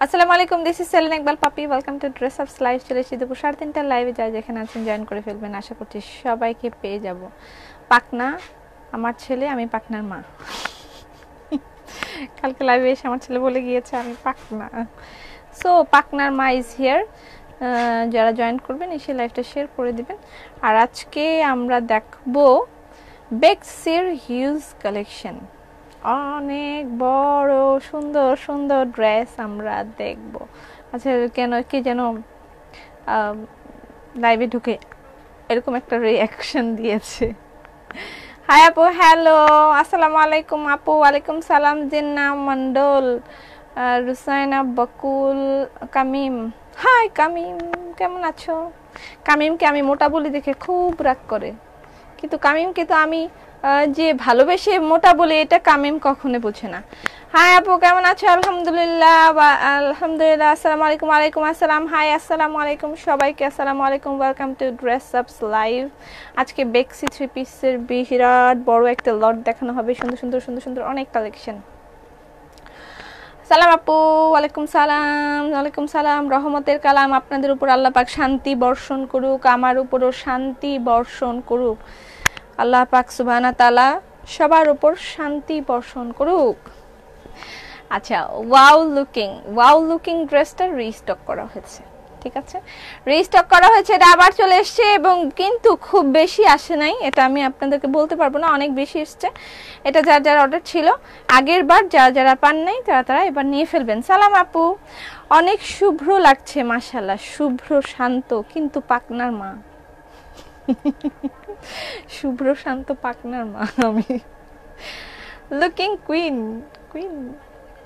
আসসালামু আলাইকুম, this is saline Iqbal পাপি। ওয়েলকাম টু ড্রেস আপস লাইভ। চলে এসেছি দুপুর 3:30টার লাইভে। যারা যেখানে আছেন জয়েন করে ফেলবেন, আশা করছি সবাইকে পেয়ে যাব। পাকনা আমার ছেলে, আমি পাকনার মা। কালকে লাইভে এসে আমার ছেলে বলে গিয়েছে আমি পাকনা। সো পাকনার মা ইজ হিয়ার। যারা জয়েন করবেন এসে লাইভটা শেয়ার করে দিবেন। আর আজকে আমরা দেখবো বেক্সির হিউজ কালেকশন। অনেক বড় সুন্দর সুন্দর ড্রেস আমরা দেখব। আচ্ছা, কেন কি যেন লাইভে ঢুকে এরকম একটা রিয়াকশন দিয়েছে। হাই আপু, হ্যালো, আসসালামু আলাইকুম আপু। ওয়ালাইকুম সালাম। জিন্না মন্ডল, রুসাইনা, বকুল, কামিম। হাই কামিম, কেমন আছো? কামিমকে আমি মোটা বলি দেখে খুব রাগ করে, কিন্তু কামিমকে তো আমি যে ভালোবেসে মোটা বলে এটা কামিম কখনো বোঝে না। হাই আপু, কেমন আছো? আলহামদুলিল্লাহ, আলহামদুলিল্লাহ। আসসালামু আলাইকুম। ওয়ালাইকুম আসসালাম। হাই, আসসালামু আলাইকুম সবাইকে। আসসালামু আলাইকুম, ওয়েলকাম টু ড্রেস আপস লাইভ। আজকে বেক্সি থ্রি পিসের বিরাট বড় একটা লট দেখানো হবে। সুন্দর সুন্দর সুন্দর সুন্দর অনেক কালেকশন। সালাম আপু, ওয়ালাইকুম সালাম। ওয়ালাইকুম সালাম। রহমতের কালাম আপনাদের উপর আল্লাহ পাক শান্তি বর্ষণ করুক, আমার উপরও শান্তি বর্ষণ করুক। আল্লাহ পাক সুবহানাহু ওয়া তাআলা সবার উপর শান্তি বর্ষণ করুক। আচ্ছা, ওয়াও লুকিং ড্রেসটা রিস্টক করা হয়েছে। ঠিক আছে, রিস্টক করা হয়েছে, এটা আবার চলে এসছে এবং কিন্তু খুব বেশি আসে নাই, এটা আমি আপনাদেরকে বলতে পারবো না, অনেক বেশি এসছে। এটা যার যার অর্ডার ছিল আগের বার, যারা যারা পান নাই তারা এবার নিয়ে ফেলবেন। সালাম আপু, অনেক শুভ্র লাগছে মাশাআল্লাহ, শুভ্র শান্ত, কিন্তু পাকনার মা। শুভ্র শান্ত পাকনার মা আমি। লুকিং কুইন,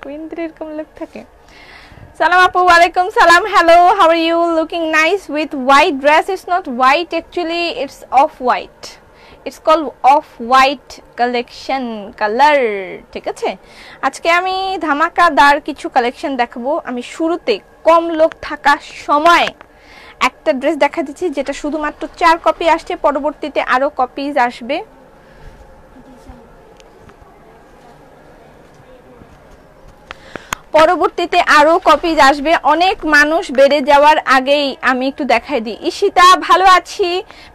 কুইনদের এরকম লুক থাকে। সালাম আপু, ওয়ালাইকুম সালাম। Hello, how are you? Looking nice with white dress. It's not white actually, it's off white. It's called off white collection colour. ঠিক আছে, আজকে আমি ধামাকাদার কিছু কালেকশন দেখাবো। আমি শুরুতে কম লোক থাকার সময় একটা ড্রেস দেখা দিচ্ছি, যেটা শুধুমাত্র 4 কপি আসছে, পরবর্তীতে আরো কপিজ আসবে। অনেক মানুষ বেড়ে যাওয়ার আগেই আমি একটু দেখাই দিই। ঈশিতা, ভালো আছি।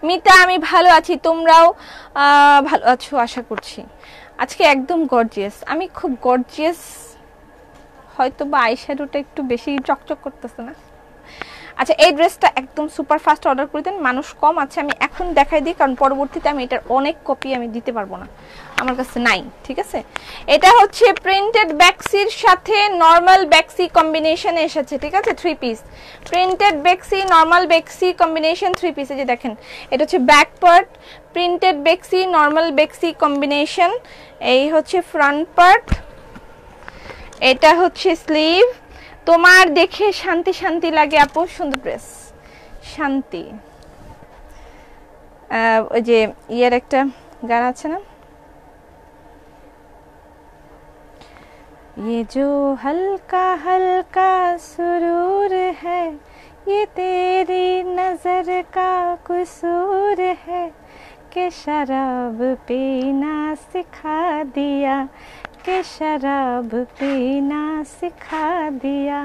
মিতা, আমি ভালো আছি। তোমরাও ভালো আছো আশা করছি। আজকে একদম গর্জিয়াস, আমি খুব গর্জিয়াস। হয়তো বা আইশ্যাডোটা একটু বেশি চকচক করতেছে না। আচ্ছা, এই ড্রেসটা একদম সুপার ফাস্ট অর্ডার করে দেন, মানুষ কম আছে। আমি এখন দেখাই দিই, কারণ পরবর্তীতে আমি এটার অনেক কপি আমি দিতে পারবো না, আমার কাছে নাই। ঠিক আছে, এটা হচ্ছে প্রিন্টেড বেক্সির সাথে নরমাল বেক্সি কম্বিনেশনে এসেছে। ঠিক আছে, 3 পিস প্রিন্টেড বেক্সি নরমাল বেক্সি কম্বিনেশন 3 পিস। এই যে দেখেন, এটা হচ্ছে ব্যাক পার্ট, প্রিন্টেড বেক্সি নরমাল বেক্সি কম্বিনেশন। এই হচ্ছে ফ্রন্ট পার্ট, এটা হচ্ছে স্লিভ। তোমার দেখে শান্তি শান্তি লাগে আপু, সুন্দর ড্রেস, শান্তি। ওই যে ইয়ার একটা গান আছে না, ये जो हल्का हल्का सुरूर है ये तेरी नजर का कसूर है कि शराब पीना सिखा दिया के शराब पीना सिखा दिया।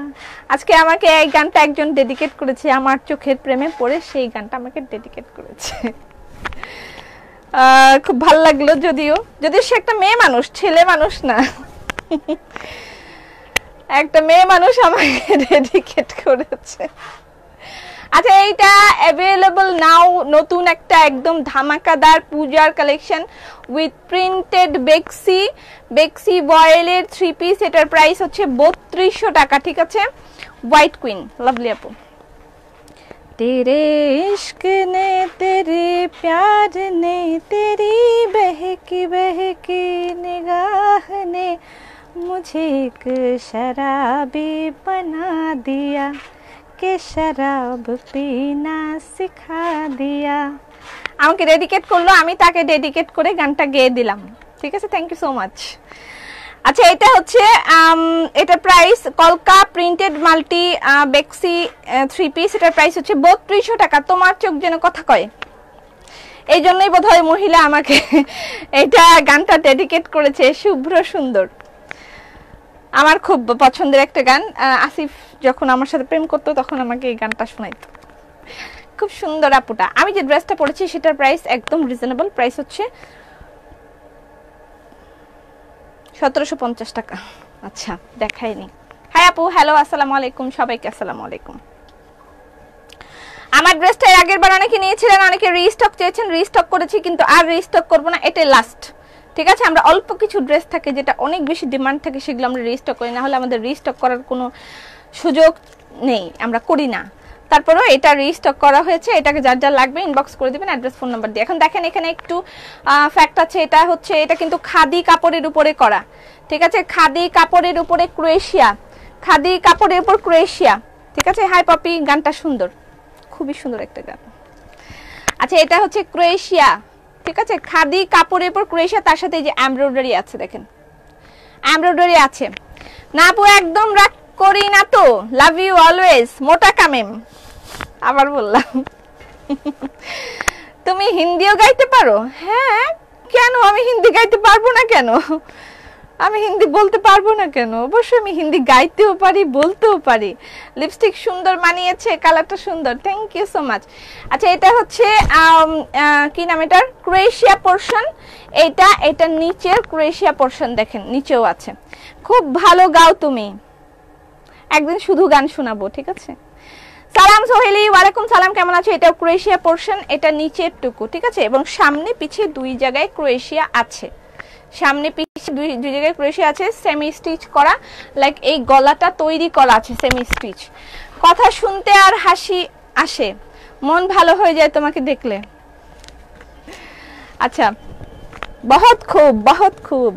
আজকে আমাকে এই গানটা একজন ডেডিকেট করেছে, আমার চোখের প্রেমে পড়ে সেই গানটা আমাকে ডেডিকেট করেছে। খুব ভালো লাগলো, যদিও সে একটা মেয়ে মানুষ, ছেলে মানুষ না। একটা মেয়ে মানুষ আমাকে ডেডিকেট করেছে। আচ্ছা, এইটা অ্যাভেলেবল নাও, নতুন একটা একদম ধামাকাদার পূজার কালেকশন উইথ প্রিন্টেড বেক্সি বয়েলের 3 পিস। এটার প্রাইস হচ্ছে 3200 টাকা। ঠিক আছে, হোয়াইট কুইন, লাভলি আপু। तेरे इश्क ने तेरे प्यार ने तेरी बहकी बहकी निगाह ने मुझे एक शराबी बना दिया के शराब पीना सिखा दिया। আমাকে ডেডিকেট করলো, আমি তাকে ডেডিকেট করে গানটা গেয়ে দিলাম। ঠিক আছে, থ্যাংক ইউ সো মাচ। আচ্ছা, এটা হচ্ছে এটা প্রাইস কলকা প্রিন্টেড মাল্টি বেক্সি 3 পিস। এটার প্রাইস হচ্ছে 3200 টাকা। তোমার চোখ যেন কথা কয়, এই জন্যই বোধহয় মহিলা আমাকে এটা গানটা ডেডিকেট করেছে। শুভ্র সুন্দর, আমার খুব পছন্দের একটা গান। আসিফ যখন আমার সাথে প্রেম করতো তখন আমাকে এই গানটা শোনাইতো। খুব সুন্দর আপুটা। আমি যে ড্রেসটা পরেছি সেটার প্রাইস একদম রিজনেবল, প্রাইস হচ্ছে 1750 টাকা। আচ্ছা দেখাইনি। হাই আপু, হ্যালো, আসসালামু আলাইকুম সবাইকে। আসসালামু আলাইকুম। আমার ড্রেসটা আগের বার অনেকে নিয়েছিলেন, অনেকে রিস্টক চেয়েছেন, রিস্টক করেছি কিন্তু আর রিস্টক করব না, এটাই লাস্ট। ঠিক আছে, আমরা অল্প কিছু ড্রেস থাকে যেটা অনেক বেশি ডিমান্ড থাকে সেগুলো আমরা রিস্টক করি, না হলে আমাদের রিস্টক করার কোনো সুযোগ নেই, আমরা করি না। তারপরেও এটা রিস্টক করা হয়েছে, এটাকে যার যার লাগবে ইনবক্স করে দিবেন অ্যাড্রেস ফোন নাম্বার দিয়ে। এখন দেখেন এখানে একটু ফ্যাক্ট আছে, এটা কিন্তু খাদি কাপড়ের উপরে করা। ঠিক আছে, খাদি কাপড়ের উপরে ক্রোয়েশিয়া, খাদি কাপড়ের উপর ক্রোয়েশিয়া। ঠিক আছে, হাই পপি, গানটা সুন্দর, খুবই সুন্দর একটা গান। আচ্ছা এটা হচ্ছে ক্রোয়েশিয়া। ঠিক আছে, খাদি কাপড়ের উপর ক্রোয়েশিয়া, তার সাথে এই যে এমব্রয়ডারি আছে, দেখেন এমব্রয়ডারি আছে। না আপু একদম রাগ করি না তো, লাভ ইউ অলওয়েজ, মোটা কামেম। আবার বললাম তুমি হিন্দিও গাইতে পারো? হ্যাঁ, কেন আমি হিন্দি গাইতে পারবো না কেন? আমি হিন্দি বলতে পারবো না কেন? অবশ্যই আমি হিন্দি গাইতেও পারি, বলতেও পারি। লিপস্টিক সুন্দর মানিয়েছে, কালারটা সুন্দর, থ্যাংক ইউ সো মাচ। আচ্ছা এটা হচ্ছে কি নাম এটার, ক্রোয়েশিয়া পোর্শন। এটা নিচের ক্রোয়েশিয়া পোর্শন, দেখেন নিচেও আছে। খুব ভালো গাও তুমি, একদিন শুধু গান শোনাবো। ঠিক আছে, সালাম সোহেলি, ওয়ালাইকুম সালাম, কেমন আছো? এটা ক্রোয়েশিয়া পোর্শন, এটা নিচের টুকু। ঠিক আছে, এবং সামনে পিছে দুই জায়গায় ক্রোয়েশিয়া আছে, সামনে পিছে দুই জায়গায় ক্রোয়েশিয়া আছে, সেমি স্টিচ করা, লাইক এই গলাটা তৈরি করা আছে সেমি স্টিচ। কথা শুনতে আর হাসি আসে, মন ভালো হয়ে যায় তোমাকে দেখলে। আচ্ছা, বহুত খুব, বহুত খুব,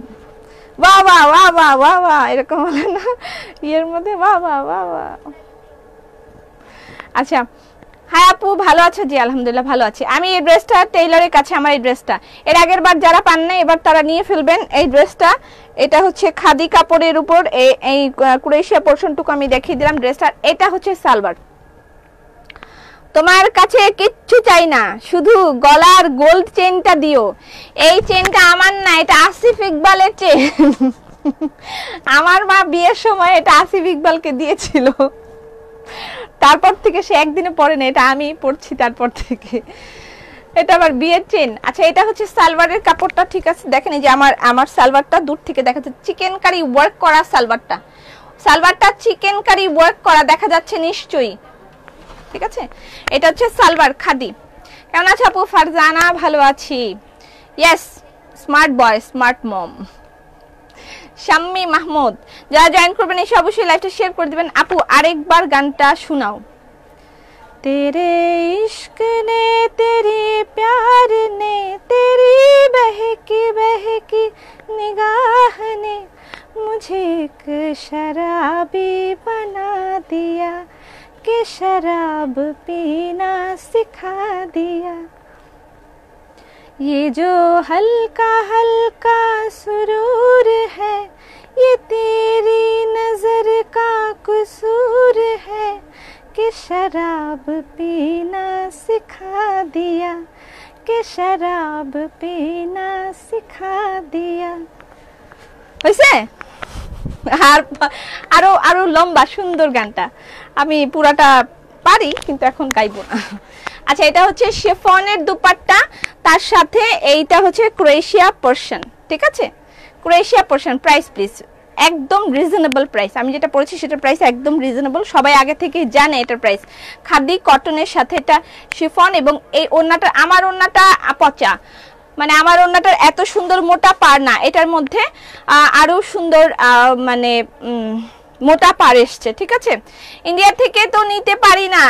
বাহ বাহ বাহ বাহ বাহ বাহ, এরকম বলে না ইয়ের মধ্যে, বাহ বাহ বাহ বাহ। আচ্ছা হাই আপু, ভালো আছো? জি আলহামদুলিল্লাহ ভালো আছি। আমি এই ড্রেসটা টেইলরের কাছে, আমার এই ড্রেসটা এর আগের বার যারা পান না এবার তারা নিয়ে ফেলবেন এই ড্রেসটা। এটা হচ্ছে খাদি কাপড়ের উপর এই ক্রোয়েশিয়া পোর্শনটুকু আমি দেখিয়ে দিলাম ড্রেসটার। এটা হচ্ছে সালোয়ার। তোমার কাছে কিচ্ছু চাই না, শুধু গলার গোল্ড চেনটা দিও। এই চেনটা আমার না, এটা আসিফ ইকবালের চেন। আমার মা বিয়ের সময় এটা আসিফ ইকবালকে দিয়েছিল, তারপর থেকে সে একদিনে পরে না, এটা আমি পড়ছি তারপর থেকে, এটা আমার বিয়ের চেন। আচ্ছা এটা হচ্ছে সালোয়ারের কাপড়টা। ঠিক আছে, দেখেন এই যে আমার সালোয়ারটা দূর থেকে দেখা যাচ্ছে, চিকেন কারি ওয়ার্ক করা সালোয়ারটা চিকেন কারি ওয়ার্ক করা দেখা যাচ্ছে নিশ্চয়ই। ঠিক আছে, এটা হচ্ছে সালোয়ার খাদি। কেমন আছো আপু? ফারজানা, ভালো আছি। ইয়েস, স্মার্ট বয় স্মার্ট মম। শাম্মী মাহমুদ, যারা জয়েন করবেন এসে অবশ্যই লাইভটা শেয়ার করে দিবেন। আপু আরেকবার গানটা শোনাও। तेरे इश्क ने तेरी प्यार ने तेरी बहकी निगाह ने मुझे एक शराबी बना दिया कि शराब पीना सिखा दिया। ये जो हल्का हल्का सुरूर है ये तेरी नजर का कसूर है कि शराब पीना सिखा दिया कि शराब पीना सिखा दिया। হইছে? আরো আরো লম্বা সুন্দর গানটা, আমি পুরাটা পারি কিন্তু এখন গাইবো না। আচ্ছা এটা হচ্ছে শিফনের দুপাট্টা, তার সাথে এইটা হচ্ছে ক্রোয়েশিয়া পোর্শন। ঠিক আছে, ক্রোয়েশিয়া পোর্শন। প্রাইস প্লিজ, একদম রিজনেবল প্রাইস। আমি যেটা পড়েছি সেটার প্রাইস একদম রিজনেবল, সবাই আগে থেকে জানে এটার প্রাইস। খাদি কটনের সাথে এটা শিফন, এবং এই ওড়নাটা, আমার ওড়নাটা পচা, মানে আমার ওড়নাটার এত সুন্দর মোটা পার না, এটার মধ্যে আরো সুন্দর মানে মোটা পার এসছে। ঠিক আছে, ইন্ডিয়া থেকে তো নিতে পারি না,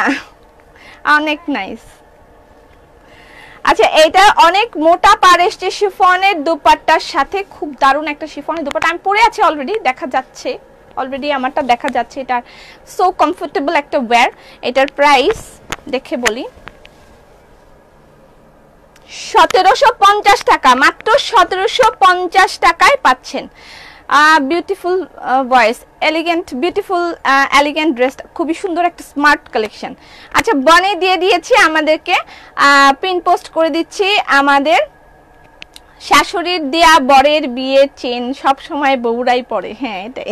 অনেক নাইস। আচ্ছা এটা অনেক মোটা পার এসছে শিফনের দুপাট্টার সাথে, খুব দারুণ একটা শিফনের দুপাট্টা। আমি পরে আছি অলরেডি, দেখা যাচ্ছে অলরেডি আমারটা দেখা যাচ্ছে। এটা সো কমফোর্টেবল একটা ওয়্যার। এটার প্রাইস দেখে বলি, 1750 টাকা, মাত্র 1750 টাকায় পাচ্ছেন। Beautiful voice, elegant, beautiful elegant dress, খুবই সুন্দর একটা স্মার্ট কালেকশন। আচ্ছা বনে দিয়ে দিয়েছি আমাদেরকে, পিন পোস্ট করে দিচ্ছি। আমাদের শাশুড়ির দেয়া বরের বিয়ের চেন সব সময় বউরাই পরে, হ্যাঁ এটাই।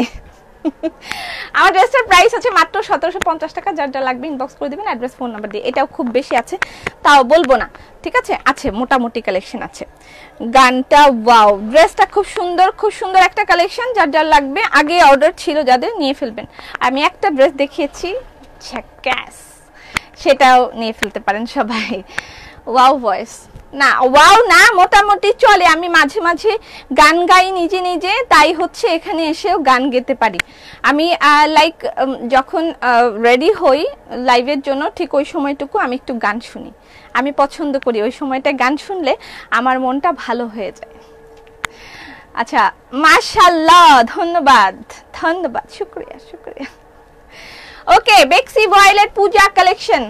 আমার ড্রেসটার প্রাইস আছে মাত্র 1750 টাকা। যার যা লাগবে ইনবক্স করে দিবেন অ্যাড্রেস ফোন নাম্বার দিয়ে। এটাও খুব বেশি আছে, তাও বলবো না, ঠিক আছে? আছে, মোটামুটি কালেকশন আছে। গানটা ওয়াও, ড্রেসটা খুব সুন্দর, খুব সুন্দর একটা কালেকশন। যার যা লাগবে আগে অর্ডার ছিল যাদের, নিয়ে ফেলবেন। আমি একটা ড্রেস দেখিয়েছি ঝাকাস, সেটাও নিয়ে ফেলতে পারেন সবাই। ওয়াও ভয়েস না, ওয়াও না, মোটামুটি চলে। আমি মাঝে মাঝে গান গাই নিজে নিজে, তাই হচ্ছে এখানে এসেও গান গেতে পারি। আমি লাইক যখন রেডি হই লাইভের জন্য, ঠিক ওই সময়টুকু আমি একটু গান শুনি, আমি পছন্দ করি। ওই সময়টা গান শুনলে আমার মনটা ভালো হয়ে যায়। আচ্ছা, মাশাআল্লাহ, ধন্যবাদ ধন্যবাদ, শুকরিয়া শুকরিয়া। ওকে, বেক্সি ভয়েলের পূজা কালেকশন,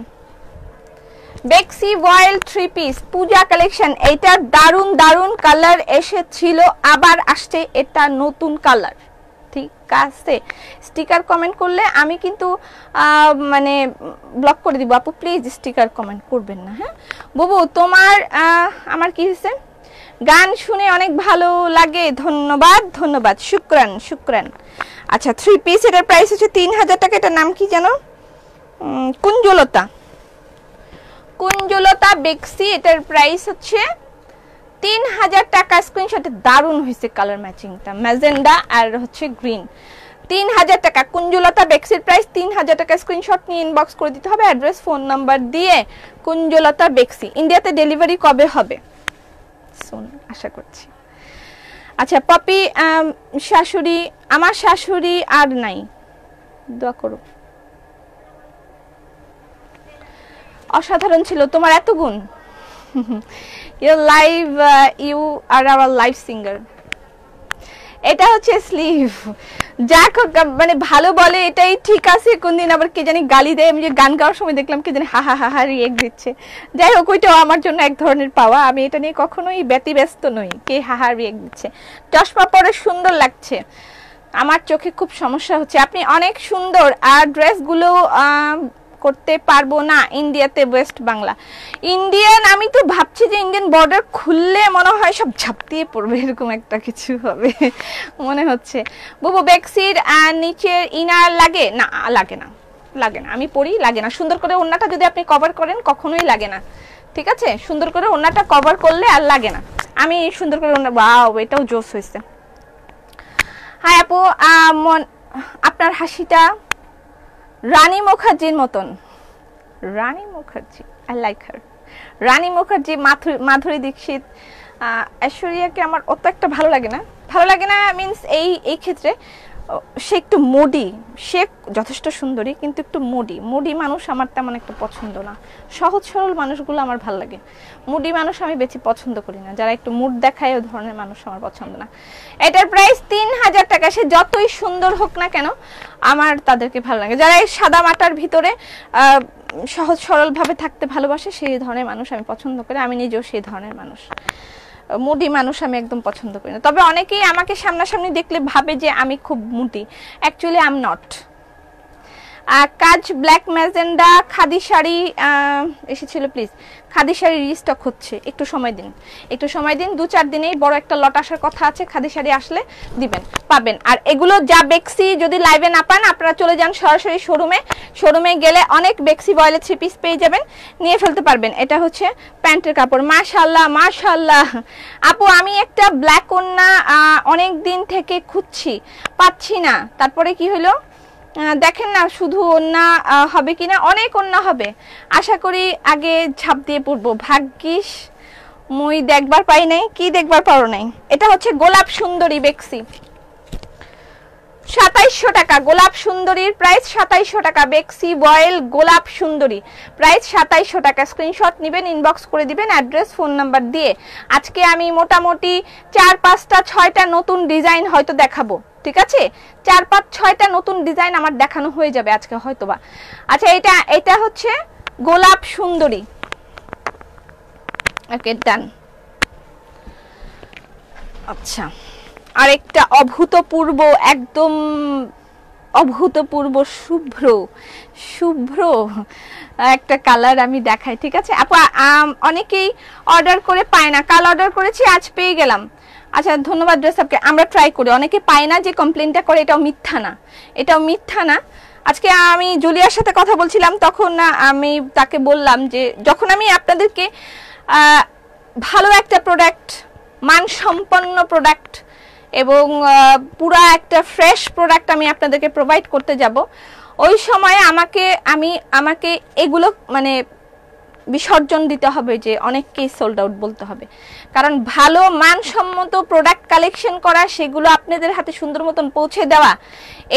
বেক্সি ভয়েল 3 পিস পূজা কালেকশন। এটা দারুন দারুন কালার এসেছিল, আবার আসছে এটা নতুন কালার, ঠিক আছে? স্টিকার কমেন্ট করলে আমি কিন্তু মানে ব্লক করে দিব। আপু প্লিজ স্টিকার কমেন্ট করবেন না, হ্যাঁ? বুবু তোমার আমার কি হয়েছে? গান শুনে অনেক ভালো লাগে, ধন্যবাদ ধন্যবাদ, শুকরান শুকরান। আচ্ছা, 3 পিস, এটার প্রাইস হচ্ছে 3000 টাকা। এটার নাম কি জানো? কুঞ্জলতা, কুঞ্জলতা বেক্সি। এটার প্রাইস হচ্ছে 3000 টাকা। স্ক্রিনশটে দারুণ হয়েছে কালার ম্যাচিংটা, ম্যাজেন্ডা আর হচ্ছে গ্রিন। 3000 টাকা কুঞ্জলতা বেক্সির প্রাইস 3000 টাকা। স্ক্রিনশট নিয়ে ইনবক্স করে দিতে হবে অ্যাড্রেস ফোন নাম্বার দিয়ে। কুঞ্জলতা বেক্সি। ইন্ডিয়াতে ডেলিভারি কবে হবে? শুন, আশা করছি। আচ্ছা, পপি শাশুড়ি, আমার শাশুড়ি আর নাই, দোয়া করো। অসাধারণ ছিল তোমার এত গুণ। You live, you are our live singer. এটা হচ্ছে স্লিভ, যাক মানে ভালো বলে এটাই ঠিক আছে, কোনদিন আবার কে জানি গালি দেয়। আমি যে গান গাওয়ার সময় দেখলাম কে জানি হা হা হা হা রিয়েক্ট দিচ্ছে। যাই হোক, ওইটাও আমার জন্য এক ধরনের পাওয়া, আমি এটা নিয়ে কখনোই ব্যতিব্যস্ত নই কে হা হা রিয়েক্ট দিচ্ছে। চশমা পরে সুন্দর লাগছে, আমার চোখে খুব সমস্যা হচ্ছে। আপনি অনেক সুন্দর, আর ড্রেসগুলো করতে পারবো না ইন্ডিয়াতে, ওয়েস্ট বাংলা। ইন্ডিয়ান, আমি তো ভাবছি যে ইন্ডিয়ান বর্ডার খুললে মনে হয় সব ঝাঁপিয়ে পড়বে, এরকম একটা কিছু হবে মনে হচ্ছে। বুবু বেক্সির নিচের ইনার লাগে না? লাগে না, লাগে না, আমি পরি, লাগে না। সুন্দর করে ওড়নাটা যদি আপনি কভার করেন কখনোই লাগে না, ঠিক আছে? সুন্দর করে ওড়নাটা কভার করলে আর লাগে না। আমি সুন্দর করে ওড়না, ওয়াও, এটাও জোস হয়েছে। হাই আপু, আপনার হাসিটা রানী মুখার্জির মতন। রানী মুখার্জি, আই লাইক হার। রানী মুখার্জি, মাধুরী দীক্ষিত, ঐশ্বরিয়াকে আমার অত একটা ভালো লাগে না। ভালো লাগে না মিন্স এই ক্ষেত্রে সে একটু মোডি, সে যথেষ্ট সুন্দরী কিন্তু একটু মোডি মানুষ আমার তেমন একটা পছন্দ না। সহজ সরল মানুষগুলো আমার ভালো লাগে, মোডি মানুষ আমি বেশি পছন্দ করি না। যারা একটু মুড দেখায় ওই ধরনের মানুষ আমার পছন্দ না। এটার প্রাইস 3000 টাকা। সে যতই সুন্দর হোক না কেন আমার তাদেরকে ভালো লাগে। যারা এই সাদা মাটার ভিতরে সহজ সরল ভাবে থাকতে ভালোবাসে সেই ধরনের মানুষ আমি পছন্দ করি। আমি নিজেও সেই ধরনের মানুষ, মুডি মানুষ আমি একদম পছন্দ করি না। তবে অনেকেই আমাকে সামনাসামনি দেখলে ভাবে যে আমি খুব moody, actually I am not. কাজ ব্ল্যাক ম্যাজেন্ডা খাদি শাড়ি এসেছিল, প্লিজ খাদি শাড়ি রিস্টক হচ্ছে, একটু সময় দিন, একটু সময় দিন। 2-4 দিনেই বড় একটা লট আসার কথা আছে। খাদি শাড়ি আসলে দিবেন, পাবেন। আর এগুলো যা বেক্সি যদি লাইভে না পান আপনারা চলে যান সরাসরি শোরুমে গেলে অনেক বেক্সি বয়েলে 3 পিস পেয়ে যাবেন, নিয়ে ফেলতে পারবেন। এটা হচ্ছে প্যান্টের কাপড়। মাশাআল্লাহ মাশাআল্লাহ আপু, আমি একটা ব্ল্যাক ওড়না অনেক দিন থেকে খুঁজছি, পাচ্ছি না। তারপরে কি হলো দেখেন না, শুধু ওড়না হবে কিনা, অনেক ওড়না হবে আশা করি। আগে ঝাঁপ দিয়ে পড়বো। ভাগ্যিস মুই দেখবার পাই নাই। কি দেখবার পারো নাই? এটা হচ্ছে গোলাপ সুন্দরী বেক্সি, 2700 টাকা। গোলাপ সুন্দরীর প্রাইস 2700 টাকা। বেক্সি বয়েল গোলাপ সুন্দরী প্রাইস 2700 টাকা। স্ক্রিনশট নেবেন, ইনবক্স করে দিবেন অ্যাড্রেস ফোন নাম্বার দিয়ে। আজকে আমি মোটামুটি 4-5টা 6টা নতুন ডিজাইন হয়তো দেখাবো, ঠিক আছে? 4-5-6টা নতুন ডিজাইন আমার দেখানো হয়ে যাবে আজকে হয়তোবা। আচ্ছা, এটা হচ্ছে গোলাপ সুন্দরী। ওকে, ডান। আচ্ছা, আরেকটা অভূতপূর্ব, একদম অভূতপূর্ব শুভ্র একটা কালার আমি দেখাই, ঠিক আছে আপু? অনেকেই অর্ডার করে পায় না, কাল অর্ডার করেছি আজ পেয়ে গেলাম। আচ্ছা ধন্যবাদ ড্রেস আপকে, আমরা ট্রাই করি, অনেকে পায় না যে কমপ্লেনটা করে, এটাও মিথ্যা না, এটাও মিথ্যা না। আজকে আমি জুলিয়ার সাথে কথা বলছিলাম, তখন আমি তাকে বললাম যে যখন আমি আপনাদেরকে ভালো একটা প্রোডাক্ট, মানসম্পন্ন প্রোডাক্ট এবং পুরা একটা ফ্রেশ প্রোডাক্ট আমি আপনাদেরকে প্রোভাইড করতে যাব, ওই সময় আমাকে এগুলো মানে বিসর্জন দিতে হবে, যে অনেককেই সোল্ড আউট বলতে হবে। কারণ ভালো মানসম্মত প্রোডাক্ট কালেকশন করা, সেগুলো আপনাদের হাতে সুন্দর মতন পৌঁছে দেওয়া,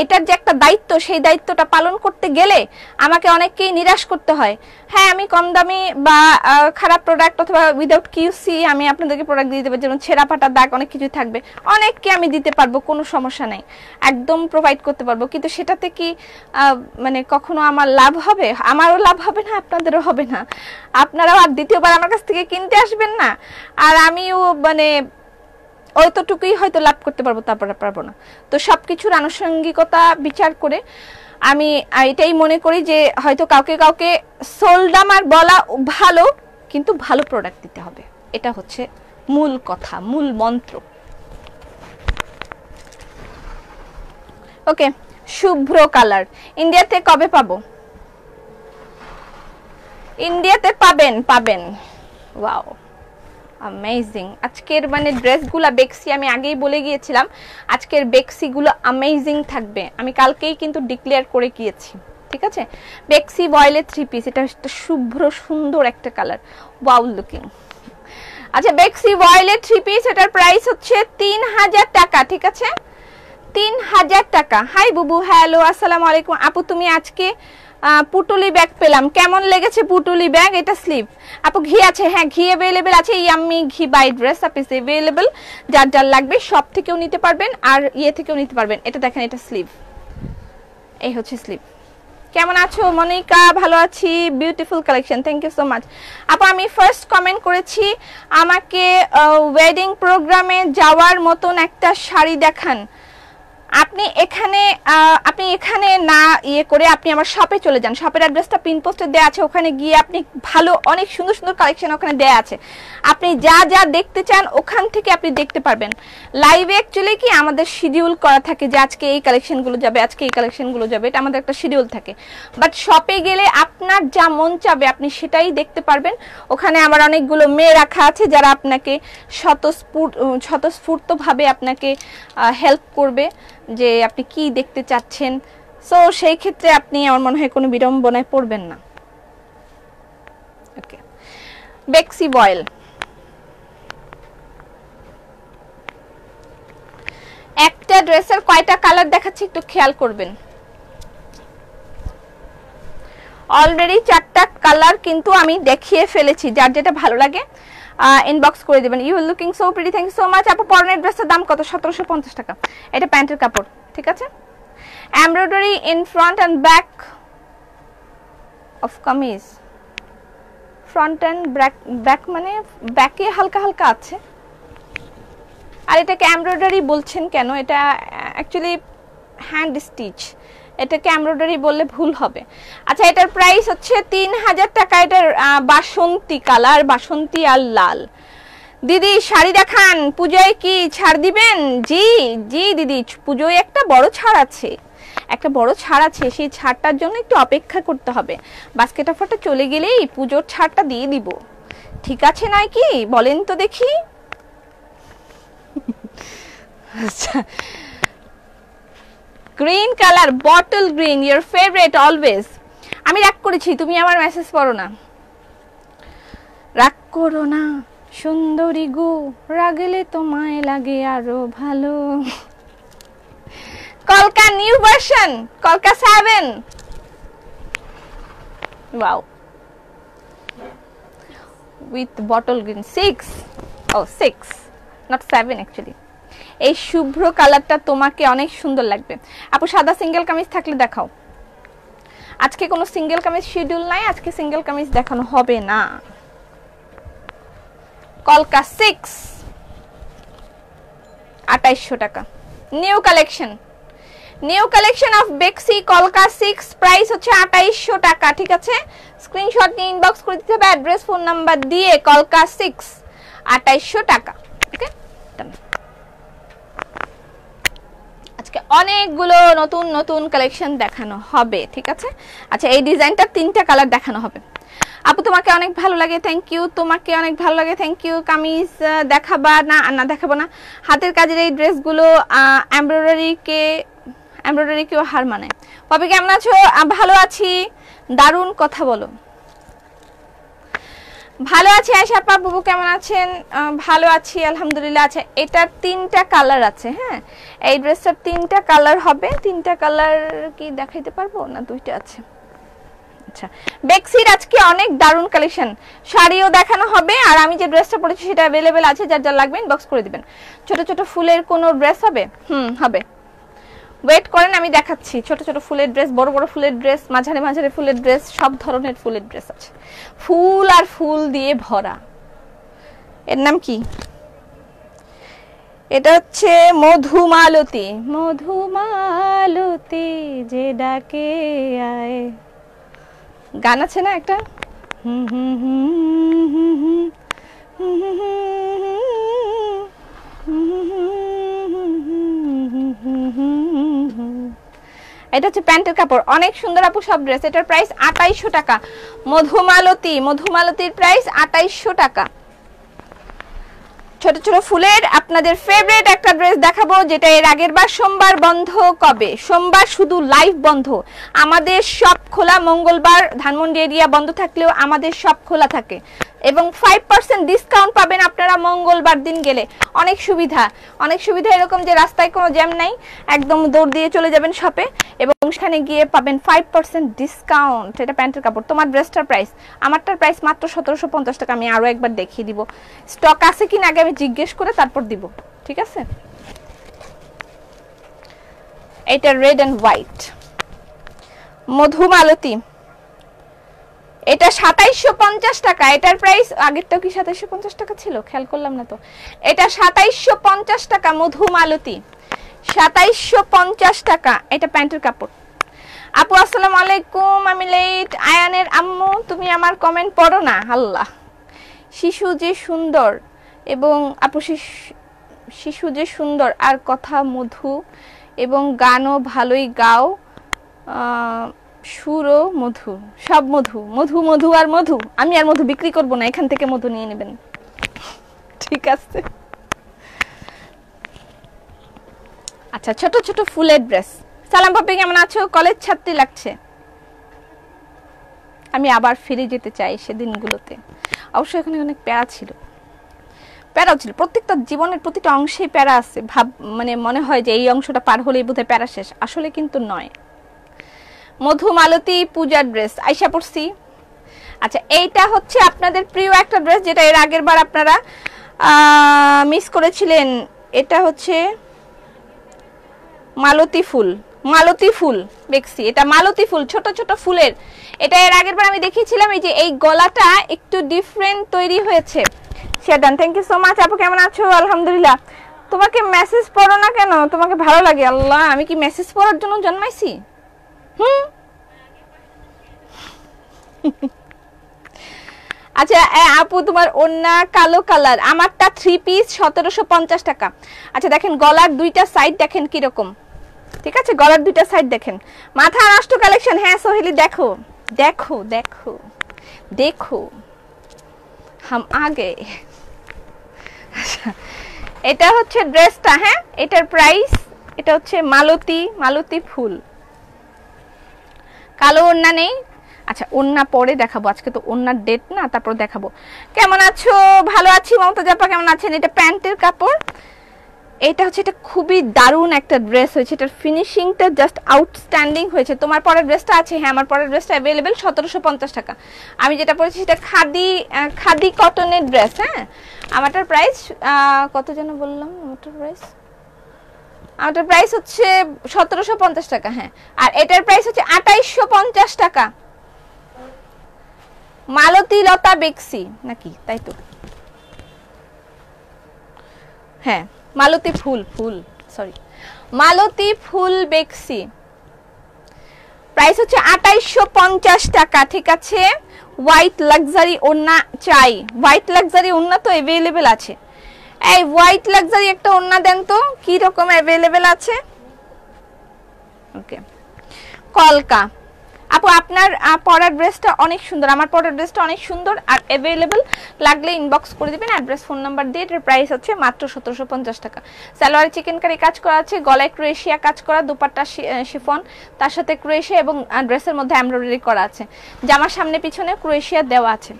এটার যে একটা দায়িত্ব, সেই দায়িত্বটা পালন করতে গেলে আমাকে অনেককেই নিরাশ করতে হয়। হ্যাঁ, আমি কম দামি বা খারাপ প্রোডাক্ট অথবা উইদাউট কিউসি আমি আপনাদেরকে প্রোডাক্ট দিয়ে দেবো, যেমন ছেঁড়া ফাটা দাগ অনেক কিছু থাকবে, অনেককে আমি দিতে পারবো, কোনো সমস্যা নাই, একদম প্রোভাইড করতে পারবো। কিন্তু সেটাতে কি মানে কখনো আমার লাভ হবে? আমারও লাভ হবে না, আপনাদেরও হবে না, আপনারাও আর দ্বিতীয়বার আমার কাছ থেকে কিনতে আসবেন না, আর আমিও মানে ওইটুকুই হয়তো লাভ করতে পারবো, তারপরে পারবো না। তো সবকিছুর আনুষঙ্গিকতা বিচার করে আমি এটাই মনে করি যে হয়তো কাউকে কাউকে সোল্ড আমার বলা ভালো, কিন্তু ভালো প্রোডাক্ট দিতে হবে, এটা হচ্ছে মূল কথা, মূল মন্ত্র। ওকে, শুভ্র কালার ইন্ডিয়াতে কবে পাবো? ইন্ডিয়াতে পাবেন। Wow, amazing. আজকের মানে ড্রেসগুলো বেক্সি, আমি আগেই বলে গিয়েছিলাম আজকের বেক্সিগুলো অ্যামেজিং থাকবে, আমি কালকেই কিন্তু ডিক্লেয়ার করে গিয়েছি, ঠিক আছে? বেক্সি ভয়েলের 3 পিস, এটা একটা শুভ্র সুন্দর একটা কালার, ওয়াও লুকিং। আচ্ছা, বেক্সি ভয়েলের 3 পিস, এটার প্রাইস হচ্ছে 3000 টাকা, ঠিক আছে? 3000 টাকা। হাই বুবু, হ্যালো, আসসালামু আলাইকুম। আপু তুমি আজকে পুটুলি ব্যাগ পেলাম, কেমন লেগেছে পুটুলি ব্যাগ? এটা স্লিভ আপু, ঘি আছে? হ্যাঁ, ঘি अवेलेबल আছে, ইয়াম্মি ঘি by dress up is available, যার যার লাগবে সব থেকেও নিতে পারবেন আর ইয়ে থেকেও নিতে পারবেন। এটা দেখেন, এটা স্লিভ, এই হচ্ছে স্লিভ। কেমন আছো মনিকা? ভালো আছি, beautiful collection, thank you so much. আপু আমি ফার্স্ট কমেন্ট করেছি, আমাকে ওয়েডিং প্রোগ্রামে যাওয়ার মতন একটা শাড়ি দেখান। আপনি এখানে না ইয়ে করে আপনি আমার শপে চলে যান, শপের অ্যাড্রেসটা পিন পোস্টে দেওয়া আছে, ওখানে গিয়ে আপনি ভালো অনেক সুন্দর সুন্দর কালেকশন ওখানে দেওয়া আছে, আপনি যা যা দেখতে চান ওখান থেকে আপনি দেখতে পারবেন। লাইভে অ্যাকচুয়ালি কি আমাদের শিডিউল করা থাকে যে আজকে এই কালেকশনগুলো যাবে, আজকে এই কালেকশনগুলো যাবে, এটা আমাদের একটা শিডিউল থাকে। বাট শপে গেলে আপনার যা মন চাবে আপনি সেটাই দেখতে পারবেন। ওখানে আমার অনেকগুলো মেয়ে রাখা আছে যারা আপনাকে স্বতঃস্ফূর্তভাবে আপনাকে হেল্প করবে যে আপনি কি দেখতে চাচ্ছেন। সো সেই ক্ষেত্রে আপনি আমার মনে হয় কোনো বিড়ম্বনায় পড়বেন না। ওকে, বেক্সি ভয়েল, একটা ড্রেসের কয়টা কালার দেখাচ্ছি একটু খেয়াল করবেন। অলরেডি 4টা কালার কিন্তু আমি দেখিয়ে ফেলেছি, যার যেটা ভালো লাগে ইনবক্স করে দিবেন। You looking so pretty, thank you so much. আপু পরনের ড্রেসের দাম কত? 1750 টাকা। এটা প্যান্টের কাপড়, ঠিক আছে? Embroidery in front end back of kameez, front end back মানে ব্যাকে হালকা হালকা আছে। আর এটাকে এমব্রয়ডারি বলছেন কেন? এটা অ্যাকচুয়ালি হ্যান্ড স্টিচ, এটাকে এমব্রয়ডারি বললে ভুল হবে। আচ্ছা, এটার প্রাইস হচ্ছে 3000 টাকা। এটার বাসন্তী কালার, বাসন্তী আর লাল। দিদি শাড়ি দেখান, পূজায় কি ছাড় দিবেন? জি জি দিদি, পূজোয় একটা বড় ছাড় আছে, সেই ছাড়টার জন্য একটু অপেক্ষা করতে হবে। বাস্কেট অফারটা চলে গেলেই পুজোর ছাড়টা দিয়ে দিব, ঠিক আছে নয় কি? বলেন তো দেখি। আচ্ছা, green colour, bottle green, your favourite always. আমি রাগ করেছি, তুমি আমার মেসেজ পড়ো না, রাগ করো না সুন্দরী গো, রাগলে তোমায় লাগে আরো ভালো। কলকা নিউ ভার্সন, কলকা 7, ওয়াও, উইথ বটল গ্রিন 6, ও 6 নট 7 অ্যাকচুয়ালি। এই শুভ্র কালারটা তোমাকে অনেক সুন্দর লাগবে। আপু সাদা সিঙ্গেল কামিজ থাকলে দেখাও। আজকে কোনো সিঙ্গেল কামিজ শিডিউল নাই, আজকে সিঙ্গেল কামিজ দেখানো হবে না। কলকা 6 2800 টাকা। নিউ কালেকশন অফ বেক্সি কলকা 6, প্রাইস হচ্ছে 2800 টাকা, ঠিক আছে? স্ক্রিনশট নিয়ে ইনবক্স করে দিতে হবে অ্যাড্রেস ফোন নাম্বার দিয়ে। কলকা 6 2800 টাকা, ওকে? আজকে অনেকগুলো নতুন নতুন কালেকশন দেখানো হবে, ঠিক আছে। আচ্ছা, এই ডিজাইনটা 3টা কালার দেখানো হবে। আপু তোমাকে অনেক ভালো লাগে, থ্যাংক ইউ। তোমাকে অনেক ভালো লাগে, থ্যাংক ইউ। কামিজ দেখাবা না? না, দেখাবো না। হাতের কাজের এই ড্রেসগুলো এমব্রয়ডারিকেও হার মানে। পপি কেমন আছো? ভালো আছি। দারুণ কথা বলো। ভালো আছি। আয়শা আপা, বুবু কেমন আছেন? ভালো আছি আলহামদুলিল্লাহ। আছে এটার 3টা কালার আছে, হ্যাঁ। এই ড্রেসটার 3টা কালার হবে। 3টা কালার কি দেখাইতে পারবো না? 2টা আছে। আচ্ছা, বেক্সির আজকে অনেক দারুণ কালেকশন, শাড়িও দেখানো হবে। আর আমি যে ড্রেসটা পরেছি সেটা अवेलेबल আছে, যার যা লাগবে ইনবক্স করে দিবেন। ছোট ছোট ফুলের কোনো ড্রেস হবে? হবে। ওয়েট করেন, আমি দেখাচ্ছি। ছোট ছোট ফুলের ড্রেস, বড় বড় ফুলের ড্রেস, মাঝারি মাঝারি ফুলের ড্রেস, সব ধরনের ফুলের ড্রেস আছে। ফুল আর ফুল দিয়ে ভরা। এর নাম কি? এটা হচ্ছে মধুমালতী। মধুমালতী যে ডাকে আয়, গান আছে না একটা? এটা হচ্ছে প্যান্টের কাপড়, অনেক সুন্দর আপু সব ড্রেস। এটার প্রাইস 2800 টাকা। মধুমালতীর প্রাইস 2800 টাকা। ছোট ছোট ফুলের আপনাদের ফেভারিট একটা ড্রেস দেখাবো, যেটা এর আগের বার সোমবার বন্ধ। কবে? সোমবার শুধু লাইভ বন্ধ, আমাদের সব খোলা। মঙ্গলবার ধানমন্ডি এরিয়া বন্ধ থাকলেও আমাদের সব খোলা থাকে। এবং 5% ডিসকাউন্ট পাবেন আপনারা মঙ্গলবার দিন গেলে। অনেক সুবিধা, অনেক সুবিধা। এরকম যে রাস্তায় কোনো জ্যাম নাই, একদম দৌড় দিয়ে চলে যাবেন শপে এবং সেখানে গিয়ে পাবেন 5% ডিসকাউন্ট। এটা প্যান্টের কাপড়। তোমার ড্রেসটার প্রাইস, আমারটার প্রাইস মাত্র 1750 টাকা। আমি আরো একবার দেখিয়ে দিব, স্টক আছে কিনা আগে আমি জিজ্ঞেস করে তারপর দিব, ঠিক আছে। এটা রেড এন্ড হোয়াইট মধুমালতী। এটা 2750 টাকা। এটার প্রাইস আগেরটাও কি 2750 টাকা ছিল? খেয়াল করলাম না তো। এটা 2750 টাকা মধুমালতী, 2750 টাকা। এটা প্যান্টের কাপড়। আপু আসসালামু আলাইকুম, আমি লেট। আয়ানের আম্মু, তুমি আমার কমেন্ট পড়ো না? আল্লাহ, শিশু যে সুন্দর এবং আপু শিশু যে সুন্দর আর কথা মধু এবং গানও ভালোই গাও, সুরো মধু, সব মধু। মধু মধু আর মধু। আমি আর মধু বিক্রি করব না, এখান থেকে মধু নিয়ে নেবেন, ঠিক আছে। আচ্ছা, ছোট ছোট ফুলের ড্রেস। সালাম পাপি কেমন আছো? কলেজ ছাত্রী লাগছে। আমি আবার ফিরে যেতে চাই সেদিনগুলোতে। অবশ্য এখানে অনেক প্যারা ছিল, প্যারাও ছিল। প্রত্যেকটা জীবনের প্রতিটা অংশেই প্যারা আছে। মানে মনে হয় যে এই অংশটা পার হলেই বোধহয় প্যারা শেষ, আসলে কিন্তু নয়। মধুমালতী পূজার ড্রেস আইসা পড়ছি। আচ্ছা, এইটা হচ্ছে আপনাদের প্রিয় একটা ড্রেস, যেটা এর আগের বার আপনারা মিস করেছিলেন। এটা হচ্ছে মালতী ফুল, মালতী ফুল দেখছি। এটা মালতী ফুল, ছোট ছোট ফুলের। এটা এর আগের বার আমি দেখিয়েছিলাম। এই যে এই গলাটা একটু ডিফারেন্ট তৈরি হয়েছে। শেদান, থ্যাংক ইউ সো মাচ। আপু কেমন আছো? আলহামদুলিল্লাহ। তোমাকে মেসেজ পড়ো না কেন? তোমাকে ভালো লাগে? আল্লাহ, আমি কি মেসেজ পড়ার জন্য জন্মাইছি? আচ্ছা আপু, তোমার ওন্না কালো কালার, আমারটা 3 পিস 1750 টাকা। আচ্ছা দেখেন, গলার দুইটা সাইড দেখেন কিরকম, ঠিক আছে। গলার দুইটা সাইড দেখেন। মাথা নষ্ট কালেকশন। হ্যাঁ সোহেলি, দেখো দেখো দেখো দেখো, হাম আগে। এটা হচ্ছে ড্রেসটা, হ্যাঁ। এটার প্রাইস, এটা হচ্ছে মালতী ফুল, কালো ওন্না নেই। আচ্ছা, ওন্না পরে দেখাবো, আজকে তো ওন্নার ডেট না, তারপর দেখাবো। কেমন আছো? ভালো আছি। মমতাজ আপা কেমন আছেন? এটা প্যান্টের কাপড়। এটা হচ্ছে, এটা খুবই দারুণ একটা ড্রেস হয়েছে। এটার ফিনিশিংটা জাস্ট আউটস্ট্যান্ডিং হয়েছে। তোমার পরের ড্রেসটা আছে? হ্যাঁ, আমার পরের ড্রেসটা অ্যাভেলেবেল 1750 টাকা। আমি যেটা পরেছি সেটা খাদি কটনের ড্রেস, হ্যাঁ। আমারটার প্রাইস কত যেন বললাম? আমারটার প্রাইস হচ্ছে 1750 টাকা, হ্যাঁ। আর এটার প্রাইস হচ্ছে 2850 টাকা। মালতী লতা বেক্সি নাকি, তাই তো? হ্যাঁ, মালতী ফুল সরি, মালতী ফুল বেক্সি। প্রাইস হচ্ছে 2850 টাকা, ঠিক আছে। হোয়াইট লাক্সারি ওন্না চাই। হোয়াইট লাক্সারি ওন্না তো অ্যাভেলেবেল আছে। এই হোয়াইট লাক্সারি একটা ওন্না দেন তো, কি রকম অ্যাভেলেবেল আছে। ওকে, কলকা আপু আপনার পরার ড্রেসটা অনেক সুন্দর, আমার পরার ড্রেসটা অনেক সুন্দর আর অ্যাভেলেবল, লাগলে ইনবক্স করে দিবেন অ্যাড্রেস ফোন নাম্বার দিয়ে। এটার প্রাইস হচ্ছে মাত্র 1750 টাকা। সালোয়ারে চিকেন কারি কাজ করা আছে, গলায় ক্রোয়েশিয়া কাজ করা, দুপাট্টা শিফন, তার সাথে ক্রোয়েশিয়া এবং ড্রেসের মধ্যে এমব্রয়ডারি করা আছে, জামার সামনে পিছনে ক্রোয়েশিয়া দেওয়া আছে।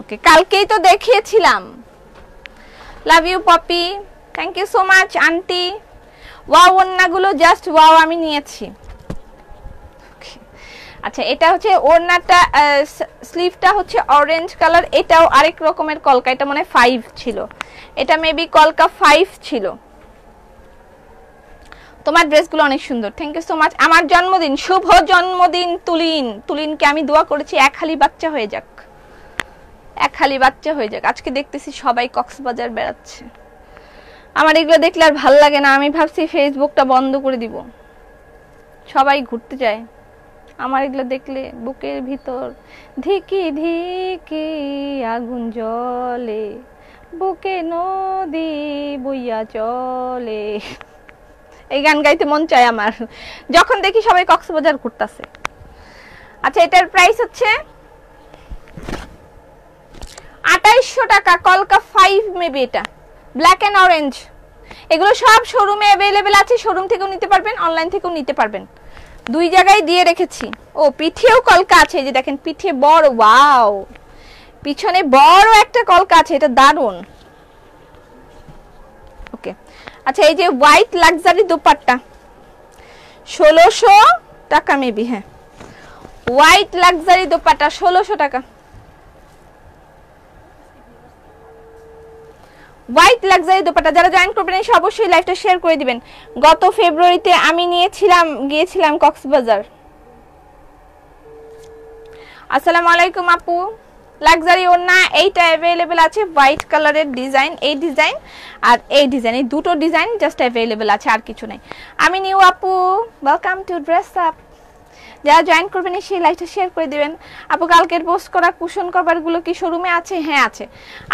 ওকে, কালকেই তো দেখিয়েছিলাম। Love you Popy, thank you so much aunty. Wow, ওড়নাগুলো জাস্ট ওয়াও, আমি নিয়েছি। আচ্ছা, এটা হচ্ছে ওড়নাটা, স্লিভটা হচ্ছে অরেঞ্জ কালার, এটাও আরেক রকমের কলকা, এটা মনে হয় 5 ছিল, এটা মেবি কলকা 5 ছিল। তোমার ড্রেসগুলো অনেক সুন্দর, থ্যাংক ইউ সো মাচ। আমার জন্মদিন, শুভ জন্মদিন তুলিন। তুলিনকে আমি দোয়া করেছি এক হালি বাচ্চা হয়ে যাক, এক হালি বাচ্চা হয়ে যাক। আজকে দেখতেছি সবাই কক্সবাজার বেড়াচ্ছে, আমার এগুলো দেখলে আর ভাল লাগে না, আমি ভাবছি ফেসবুকটা বন্ধ করে দিব। সবাই ঘুরতে যায়, আমার এগুলো দেখলে বুকের ভিতর ধিকি ধিকি আগুন জ্বলে, বুকে নদী বইয়া চলে। এই গান গাইতে মন চায় আমার যখন দেখি সবাই কক্সবাজার ঘুরতেছে। আচ্ছা, এটার প্রাইস হচ্ছে 2800 টাকা, কলকা 5 মেবি, এটা ব্ল্যাক এন্ড অরেঞ্জ। এগুলো সব শোরুমে অ্যাভেলেবেল আছে, শোরুম থেকেও নিতে পারবেন, অনলাইন থেকেও নিতে পারবেন, দুই জায়গায় দিয়ে রেখেছি। ও, পিঠেও কলকা আছে, এই যে দেখেন পিঠে বড়, ওয়াও, পিছনে বড় একটা কলকা আছে, এটা দারুন। ওকে, আচ্ছা, এই যে হোয়াইট লাক্সারি দোপাট্টা 1600 টাকা মেবি, হ্যাঁ, হোয়াইট লাক্সারি দোপাট্টা 1600 টাকা। হোয়াইট লাক্সারি দোপাট্টা, যারা জয়েন করবেন এসে অবশ্যই লাইভটা শেয়ার করে দিবেন। গত ফেব্রুয়ারিতে আমি গিয়েছিলাম কক্সবাজার। আসসালামু আলাইকুম আপু, লাক্সারি ওড়না এইটা অ্যাভেলেবেল আছে, হোয়াইট কালারের ডিজাইন, এই ডিজাইন আর এই ডিজাইন, এই দুটো ডিজাইন জাস্ট অ্যাভেলেবেল আছে, আর কিছু নাই। আমি নিউ আপু, ওয়েলকাম টু ড্রেস আপ। যারা জয়েন করবেন সেই লাইভটা শেয়ার করে দিবেন। আপু, কালকের পোস্ট করা কুশন কভারগুলো কি শোরুমে আছে? হ্যাঁ আছে।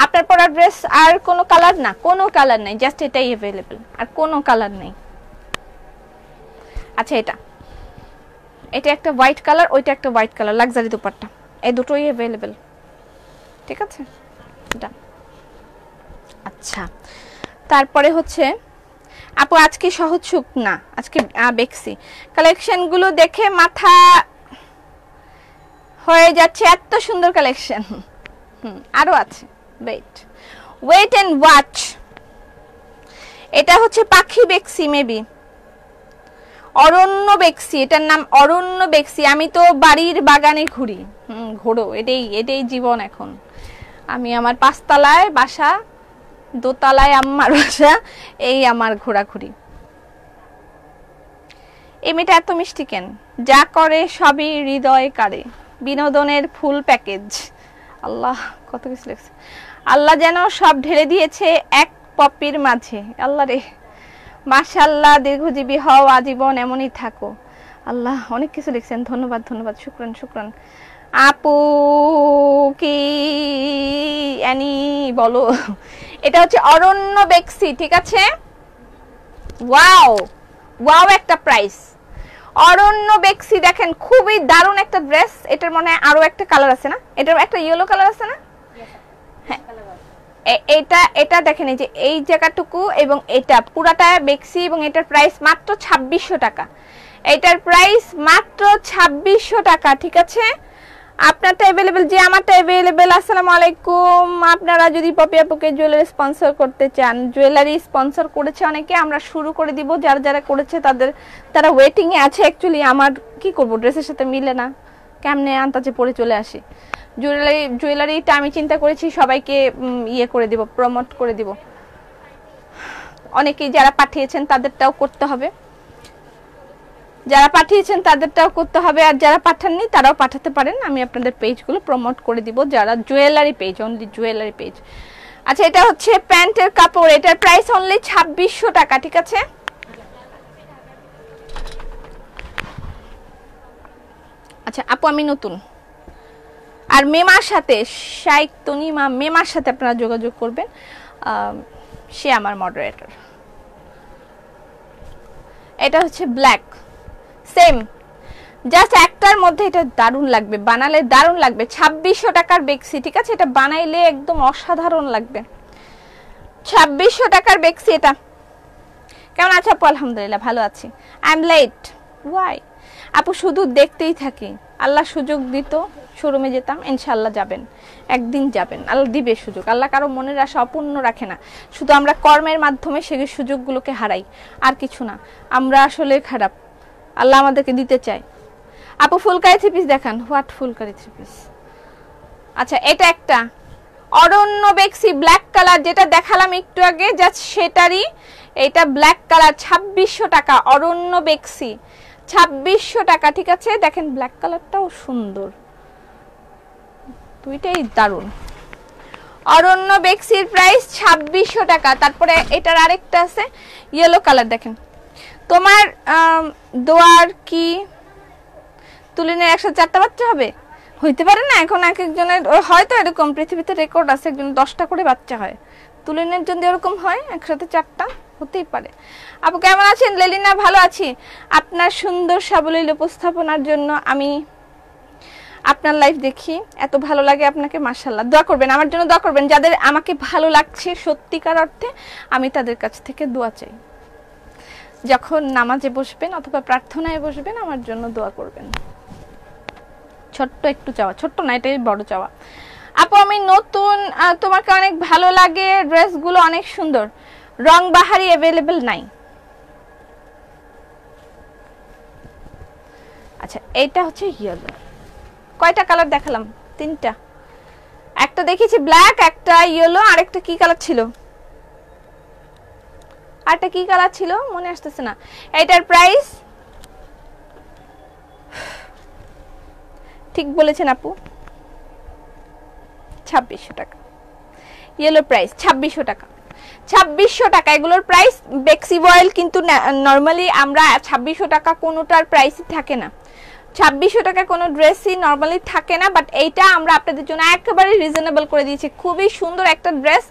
আপনার পরা ড্রেস আর কোনো কালার না, কোনো কালার নাই, জাস্ট এটাই অ্যাভেলেবেল, আর কোনো কালার নেই। আচ্ছা, এটা একটা হোয়াইট কালার, ওইটা একটা হোয়াইট কালার লাক্সারি দুপাট্টা, এই দুটোই অ্যাভেলেবেল, ঠিক আছে। আচ্ছা, তারপরে হচ্ছে আপু আজকে সহজ সুখ না, আজকে বেক্সি কালেকশনগুলো দেখে মাথা হয়ে যাচ্ছে, এত সুন্দর কালেকশন। আরো আছে, ওয়েট এন্ড ওয়াচ। এটা হচ্ছে পাখি বেক্সি, মেবি অরণ্য বেক্সি, এটার নাম অরণ্য বেক্সি। আমি তো বাড়ির বাগানে ঘুরি, ঘোরো, এটাই জীবন এখন। আমি আমার 5 তলায় বাসা, দোতলায় আম্মার বাসা, এই আমার ঘোরাঘুরি। এই মেয়েটা এত মিষ্টি কেন? যা করে সবই হৃদয় কারে, বিনোদনের ফুল প্যাকেজ। আল্লাহ, কত কিছু লেখছে। আল্লাহ যেন সব ঢেলে দিয়েছে এক পপির মাঝে। আল্লাহ রে, মাশাআল্লাহ, দীর্ঘজীবী হও, আজীবন এমনই থাকো। আল্লাহ, অনেক কিছু লিখছেন, ধন্যবাদ ধন্যবাদ, শুকরান শুকরান। আপু কি অ্যানি বলো, এটা হচ্ছে অরণ্য বেক্সি, ঠিক আছে। ওয়াও ওয়াও, একটা প্রাইস। অরণ্য বেক্সি দেখেন, খুবই দারুণ একটা ড্রেস। এটার মনে হয় আরো একটা কালার আছে না, এটার একটা ইয়েলো কালার আছে না, হ্যাঁ, এটা দেখেন, এই যে এই জায়গাটুকু এবং এটা পুরাটা বেক্সি, এবং এটার প্রাইস মাত্র 2600 টাকা। এটার প্রাইস মাত্র 2600 টাকা, ঠিক আছে। আপনারটা अवेलेबल, যে আমারটা अवेलेबल। আসসালামু আলাইকুম। আপনারা যদি পপি আপুকে জুয়েলারি স্পন্সর করতে চান, জুয়েলারি স্পন্সর করেছে অনেকে, আমরা শুরু করে দিব। যারা যারা করেছে তারা ওয়েটিং এ আছে। অ্যাকচুয়ালি আমার কি করব, ড্রেসের সাথে মিলে না, কেমনে আন্তাজে পরে চলে আসি। জুয়েলারিটা আমি চিন্তা করেছি সবাইকে ইয়ে করে দিব, প্রমোট করে দিব। অনেকেই যারা পাঠিয়েছেন তাদেরটাও করতে হবে, যারা পাঠিয়েছেন তাদেরটাও করতে হবে, আর যারা পাঠাননি তারাও পাঠাতে পারেন। আমি আপনাদের পেজগুলো প্রমোট করে দিব, যারা jewellery page, only jewellery page. আচ্ছা, এটা হচ্ছে প্যান্টের কাপড়, এটার প্রাইস অনলি 2600 টাকা, ঠিক আছে। আচ্ছা আপু, আমি নতুন, আর মেমার সাথে শাইক তনিমা মেমার সাথে আপনারা যোগাযোগ করবেন। সে আমার মডারেটর। এটা হচ্ছে ব্ল্যাক, সেম জাস্ট একটার মধ্যে। এটা দারুণ লাগবে, বানালে দারুণ লাগবে। 2600 টাকার বেক্সি, ঠিক আছে? এটা বানাইলে একদম অসাধারণ লাগবে। 2600 টাকার বেক্সি। এটা কেমন আছো আপু? আলহামদুলিল্লাহ ভালো আছি। আই এম লেট, ওয়াই আপু? শুধু দেখতেই থাকি, আল্লাহ সুযোগ দিত শোরুমে যেতাম। ইনশাআল্লাহ যাবেন, একদিন যাবেন, আল্লাহ দিবে সুযোগ। আল্লাহ কারো মনের আশা অপূর্ণ রাখে না, শুধু আমরা কর্মের মাধ্যমে সেই সুযোগগুলোকে হারাই, আর কিছু না। আমরা আসলে খারাপ, আল্লাহ আমাদেরকে দিতে চায়। আপু ফুলকারি থ্রি পিস দেখান। What phulkari three piece? আচ্ছা, এটা একটা অরণ্য বেক্সি ব্ল্যাক কালার, যেটা দেখালাম একটু আগে, জাস্ট সেটারই এটা ব্ল্যাক কালার। 2600 টাকা, অরণ্য বেক্সি 2600 টাকা, ঠিক আছে? দেখেন ব্ল্যাক কালারটাও সুন্দর, দুইটাই দারুণ। অরণ্য বেক্সির প্রাইস 2600 টাকা। তারপরে এটার আরেকটা আছে ইয়েলো কালার, দেখেন। তোমার দোয়ার কি তুলিনের 104টা বাচ্চা হবে? হইতে পারে না, এখন এক একজনের হয়তো এরকম, পৃথিবীতে রেকর্ড আছে একজন 10টা করে বাচ্চা হয়। তুলিনের জন্য এরকম হয়, একসাথে 4টা হতেই পারে। আপু কেমন আছেন? লেলিনা ভালো আছি। আপনার সুন্দর সাবলীল উপস্থাপনার জন্য আমি আপনার লাইভ দেখি, এত ভালো লাগে আপনাকে, মাশাআল্লাহ। দোয়া করবেন আমার জন্য, দোয়া করবেন। যাদের আমাকে ভালো লাগছে সত্যিকার অর্থে, আমি তাদের কাছ থেকে দোয়া চাই। যখন নামাজে বসবেন অথবা প্রার্থনায় বসবেন, আমার জন্য দোয়া করবেন। ছোট্ট একটু চাওয়া, ছোট্ট না, এটাই বড় চাওয়া। আপু আমি নতুন, তোমাকে অনেক ভালো লাগে, ড্রেসগুলো অনেক সুন্দর। রং বাহারি অ্যাভেলেবল নাই। আচ্ছা, এইটা হচ্ছে ইয়েলো। কয়টা কালার দেখালাম? 3টা। একটা দেখেছি ব্ল্যাক, একটা ইয়েলো, আরেকটা কি কালার ছিল? আরেকটা কি কালার ছিল মনে আসতেছে না। এটার প্রাইস ঠিক বলেছেন আপু, 2600 টাকা। ইয়েলো প্রাইস 2600 টাকা। 2600 টাকা এগুলোর প্রাইস। বেক্সি বয়েল কিন্তু নরমালি আমরা 2600 টাকা কোনোটার প্রাইসই থাকে না। 2600 টাকা কোনো ড্রেসই নরমালি থাকে না, বাট এইটা আমরা আপনাদের জন্য একেবারে রিজনেবল করে দিয়েছি। খুবই সুন্দর একটা ড্রেস,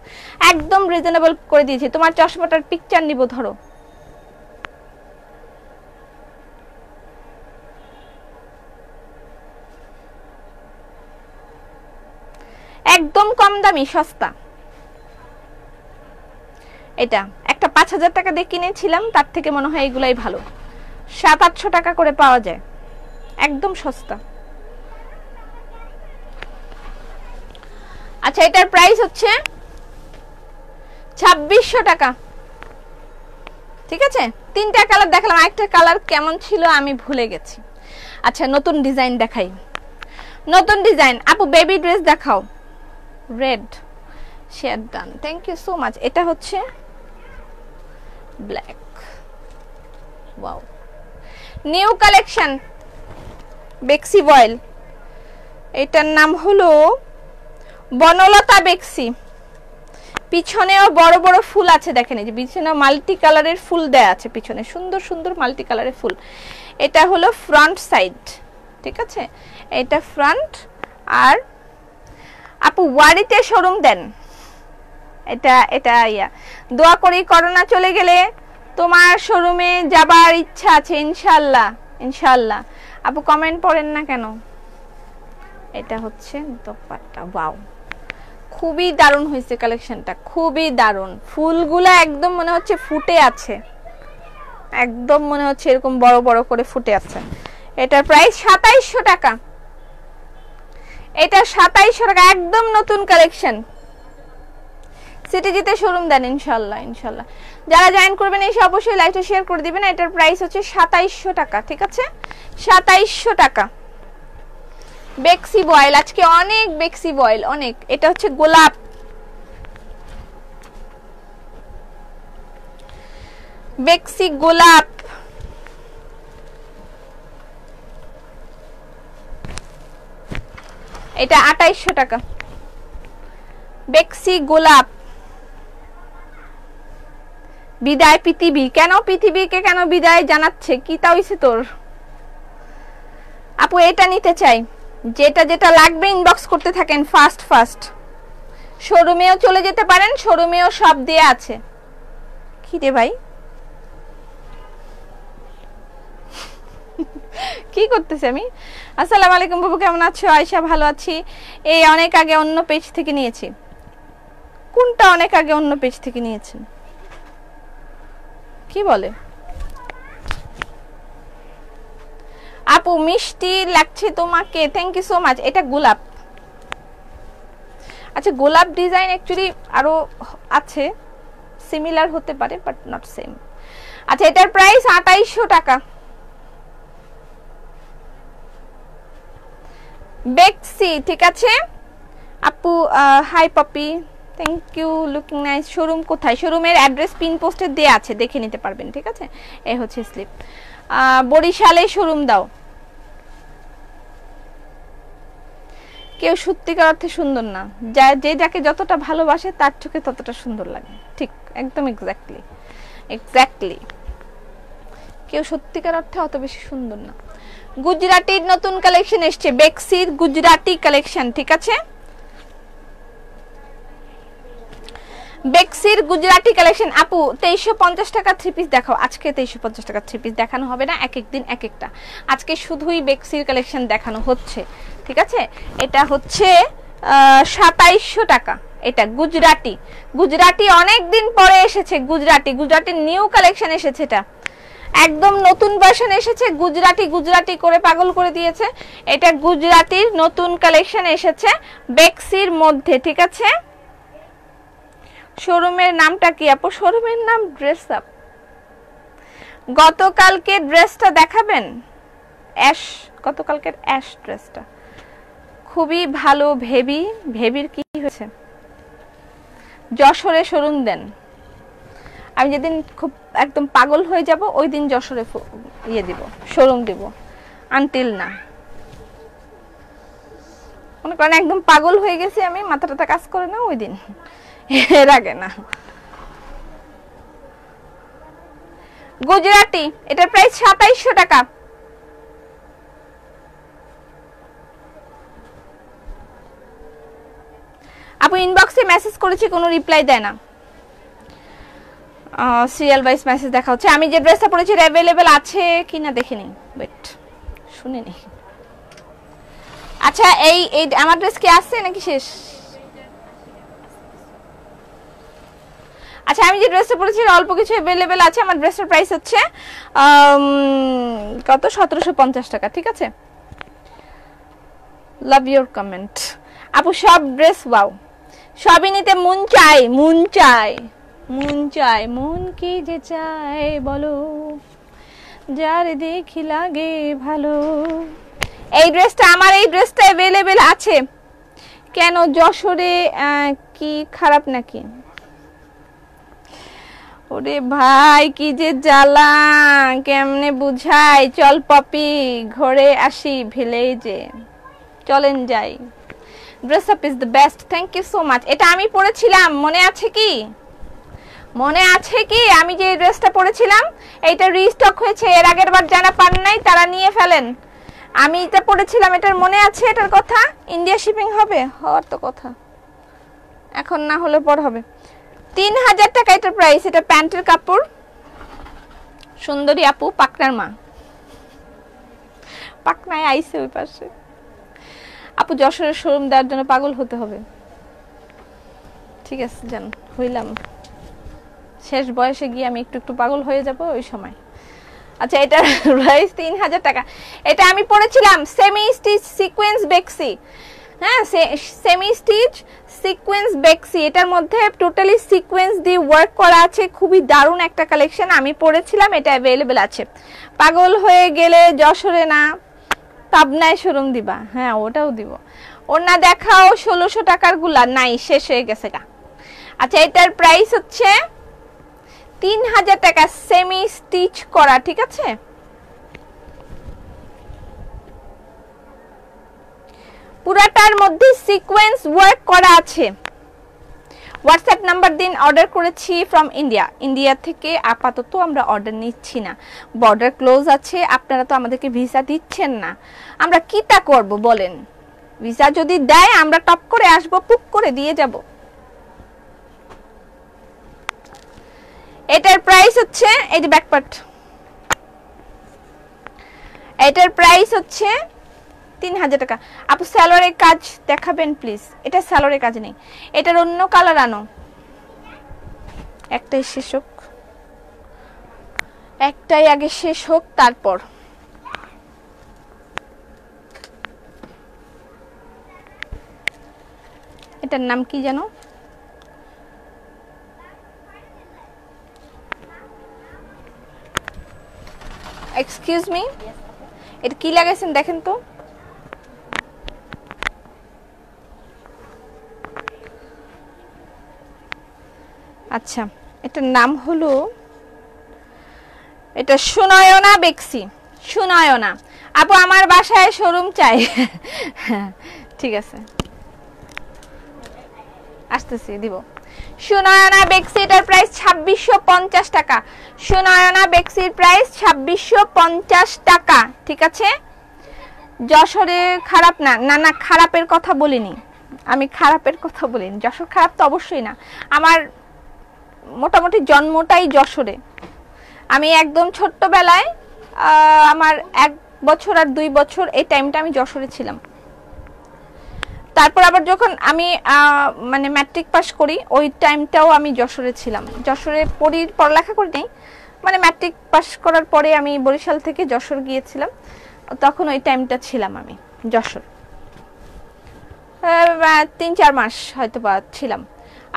একদম রিজনেবল করে দিয়েছি। তোমার চশমাটার পিকচার নিব, ধরো। একদম কম দামি, সস্তা। এটা একটা 5000 টাকা দিয়ে কিনেছিলাম, তার থেকে মনে হয় এগুলাই ভালো। 700-800 টাকা করে পাওয়া যায়, একদম সস্তা। আচ্ছা, এটার প্রাইস হচ্ছে 2600 টাকা, ঠিক আছে? 3টা কালার দেখালাম, আরেকটা কালার কেমন ছিল আমি ভুলে গেছি। আচ্ছা, নতুন ডিজাইন দেখাই। নতুন ডিজাইন আপু, বেবি ড্রেস দেখাও। Red share done, thank you so much. এটা হচ্ছে ব্ল্যাক, ওয়াও, নিউ কালেকশন বেক্সি বয়েল। এটার নাম হলো বনলতা বেক্সি। পিছনেও বড় বড় ফুল আছে, দেখেন এই যে পিছনে মাল্টি কালারের ফুল দেয়া আছে, পিছনে সুন্দর সুন্দর মাল্টি কালারের ফুল। এটা হলো ফ্রন্ট সাইড, ঠিক আছে? এটা ফ্রন্ট। আর আপু ওয়ারিতে শোরুম দেন? এটা ইয়া, দোয়া করি করোনা চলে গেলে তোমার শোরুমে যাবার ইচ্ছা আছে ইনশাআল্লাহ, ইনশাআল্লাহ। আপু কমেন্ট পড়েন না কেন? এটা হচ্ছে দোপাট্টা, ওয়াও, খুবই দারুণ হয়েছে কালেকশনটা, খুবই দারুণ। ফুলগুলা একদম মনে হচ্ছে ফুটে আছে, একদম মনে হচ্ছে এরকম বড় বড় করে ফুটে আছে। এটার প্রাইস 2700 টাকা। এটা 2700 টাকা, একদম নতুন কালেকশন। সিটিজিতে শোরুম দেন ইনশাআল্লাহ, ইনশাআল্লাহ। যারা জয়েন করবেন এসে অবশ্যই লাইভটা শেয়ার করে দিবেন। এটার প্রাইস হচ্ছে 2700 টাকা, ঠিক আছে? 2700 টাকা। বেক্সি বয়েল, আজকে অনেক বেক্সি বয়েল, অনেক। এটা হচ্ছে গোলাপ, বেক্সি গোলাপ। এটা 2800 টাকা, বেক্সি গোলাপ। বিদায় পৃথিবী, কেন পৃথিবীকে কেন বিদায় জানাচ্ছে? কি তা হইছে তোর? আপু এটা নিতে চাই, যেটা যেটা লাগবে ইনবক্স করতে থাকেন ফাস্ট ফাস্ট। শোরুমেও চলে যেতে পারেন, শোরুমেও সব দেয়া আছে। কি রে ভাই, কি করতেছি আমি? আসসালামু আলাইকুম বাবু, কেমন আছো? আয়শা, ভালো আছি। এই অনেক আগে অন্য পেজ থেকে নিয়েছি। কোনটা অনেক আগে অন্য পেজ থেকে নিয়েছেন? কি বলে আপু? মিষ্টি লাগছে তোমাকে, থ্যাংক ইউ সো মাচ। এটা গোলাপ। আচ্ছা, গোলাপ ডিজাইন অ্যাকচুয়ালি আরো আছে, সিমিলার হতে পারে বাট নট সেম। আচ্ছা, এটার প্রাইস 2800 টাকা। বেক্সি, ঠিক আছে আপু। Hi Popy, thank you, looking nice. Showroom কোথায়? শোরুমের অ্যাড্রেস পিন পোস্টে দেয়া আছে, দেখে নিতে পারবেন, ঠিক আছে। এই হচ্ছে স্লিপ। বরিশালে শোরুম দাও। কেউ সত্যিকার অর্থে সুন্দর না, যে যাকে যতটা ভালোবাসে তার চোখে ততটা সুন্দর লাগে, ঠিক একদম এক্স্যাক্টলি। কেউ সত্যিকার অর্থে অত বেশি সুন্দর না। গুজরাটির নতুন কালেকশন এসছে, বেক্সির গুজরাটি কালেকশন, ঠিক আছে। বেক্সির গুজরাটি কালেকশন। আপু 2350 টাকা থ্রি পিস দেখাও। আজকে 2350 টাকা থ্রি পিস দেখানো হবে না, এক একদিন এক একটা। আজকে শুধুই বেক্সির কালেকশন দেখানো হচ্ছে, ঠিক আছে। এটা হচ্ছে 2700 টাকা। এটা গুজরাটি অনেক দিন পরে এসেছে। গুজরাটির নিউ কালেকশন এসেছে, এটা একদম নতুন ভার্সন এসেছে। গুজরাটি করে পাগল করে দিয়েছে। এটা গুজরাটির নতুন কালেকশন এসেছে বেক্সির মধ্যে, ঠিক আছে। শোরুমের নামটা কি আপু? শোরুমের নাম ড্রেস আপ। গতকালকে ড্রেসটা দেখাবেন, অ্যাশ, গতকালকের অ্যাশ ড্রেসটা খুবই ভালো। ভেবির কি হয়েছে? যশোরে শোরুম দেন। আমি যেদিন খুব একদম পাগল হয়ে যাব ওই দিন যশোরে দিব, শোরুম দিব। আনটিল না, মনে করেন একদম পাগল হয়ে গেছি আমি, মাথাটা কাজ করে না ওই দিন, এর আগে না। গুজরাটি, এটার প্রাইস 2700 টাকা। আপু ইনবক্সে মেসেজ করেছি, কোনো রিপ্লাই দেয় না। সিরিয়াল ওয়াইজ মেসেজ দেখা হচ্ছে। আমি যে ড্রেসটা পরেছি এটা अवेलेबल আছে কিনা দেখে নিই, ওয়েট, শুনে নি। আচ্ছা, এই আমার ড্রেস কি আছে নাকি শেষ? আচ্ছা, আমি যে ড্রেসটা পরেছি অল্প কিছু अवेलेबल আছে। আমার ড্রেসের প্রাইস হচ্ছে কত? 1750 টাকা, ঠিক আছে। লাভ ইওর কমেন্ট আপু। সব ড্রেস ওয়াও, সবই নিতে মন চায়, মন কি যে চায় বলো, যার দেখি লাগে ভালো। এই ড্রেসটা আমার, এই ড্রেসটা अवेलेबल আছে। কেন যশোরে কি খারাপ নাকি? ওরে ভাই কি যে জ্বালা, কেমনে বুঝাই। চল পপি ঘরে আসি ভিলেজে, চলেন যাই। Dress up is the best, thank you so much. এটা আমি পরেছিলাম, মনে আছে কি? আমি যে ড্রেসটা পরেছিলাম এইটা রিস্টক হয়েছে। এর আগের বার যারা পান নাই তারা নিয়ে ফেলেন। আমি এটা পরেছিলাম, এটার মনে আছে? এটার কথা ইন্ডিয়া শিপিং হবে, হওয়ার তো কথা, এখন না হলে পর হবে। 3000 টাকা এটার প্রাইস। এটা প্যান্টের কাপড়। সুন্দরী আপু, পাকনার মা, পাকনায় আইছে ওই পাশে। আপু যশোরের শোরুম দেওয়ার জন্য পাগল হতে হবে, ঠিক আছে জান, হইলাম। শেষ বয়সে গিয়ে আমি একটু পাগল হয়ে যাব ওই সময়। আচ্ছা, এটার প্রাইস 3000 টাকা। এটা আমি পরেছিলাম সেমি স্টিচ সিকোয়েন্স বেক্সি। হ্যাঁ, সেমি স্টিচ সিকোয়েন্স বেক্সি। এটার মধ্যে টোটালি সিকোয়েন্স দিয়ে ওয়ার্ক করা আছে, খুবই দারুণ একটা কালেকশন। আমি পরেছিলাম, এটা अवेलेबल আছে। পাগল হয়ে গেলে যশোরে না পাবনায় শোরুম দিবা? হ্যাঁ, ওটাও দিব। ওনা দেখাও 1600 টাকার গুলা নাই, শেষ হয়ে গেছে গা। আচ্ছা, এটার প্রাইস হচ্ছে 3000 টাকা, সেমি স্টিচ করা, ঠিক আছে। পুরাটার মধ্যে সিকোয়েন্স ওয়ার্ক করা আছে। হোয়াটসঅ্যাপ নাম্বার দিন। অর্ডার করেছি ফ্রম ইন্ডিয়া থেকে। আপাতত আমরা অর্ডার নিচ্ছি না, বর্ডার ক্লোজ আছে। আপনারা তো আমাদেরকে ভিসা দিচ্ছেন না, আমরা কিটা করব বলেন? ভিসা যদি দেয় আমরা টপ করে আসবো, পুক করে দিয়ে যাব। এটার প্রাইস হচ্ছে এই যে ব্যাক পার্ট, এটার প্রাইস হচ্ছে 3000 টাকা। আপু সালোয়ারের কাজ দেখাবেন প্লিজ। এটা সালোয়ারের কাজ নেই, এটার অন্য কালার আনো। একটাই শেষ হোক, একটাই আগে শেষ হোক তারপর। এটার নাম কি জানো? এক্সকিউজ মি, এটা কি লাগাইছেন দেখেন তো। আচ্ছা, এটার নাম হলো, এটা সুনয়না বেক্সি। সুনয়না আপু আমার বাসায় শোরুম চাই। ঠিক আছে, আসতেছি দিব। সুনয়না বেক্সি, এটার প্রাইস 2650 টাকা। সুনয়না বেক্সির প্রাইস 2650 টাকা। ঠিক আছে, যশোরে খারাপ না, না না খারাপের কথা বলিনি আমি, খারাপের কথা বলিনি। যশোর খারাপ তো অবশ্যই না, আমার মোটামুটি জন্মটাই যশোরে। আমি একদম ছোট্টবেলায় আমার 1 বছর আর 2 বছর এই টাইমটা আমি যশোরে ছিলাম। তারপর আবার যখন আমি মানে ম্যাট্রিক পাস করি ওই টাইমটাও আমি যশোরে ছিলাম। যশোরে পড়ালেখা করি নাই, মানে ম্যাট্রিক পাস করার পরে আমি বরিশাল থেকে যশোর গিয়েছিলাম, তখন ওই টাইমটা ছিলাম আমি যশোর। 3-4 মাস হয়তো বা ছিলাম।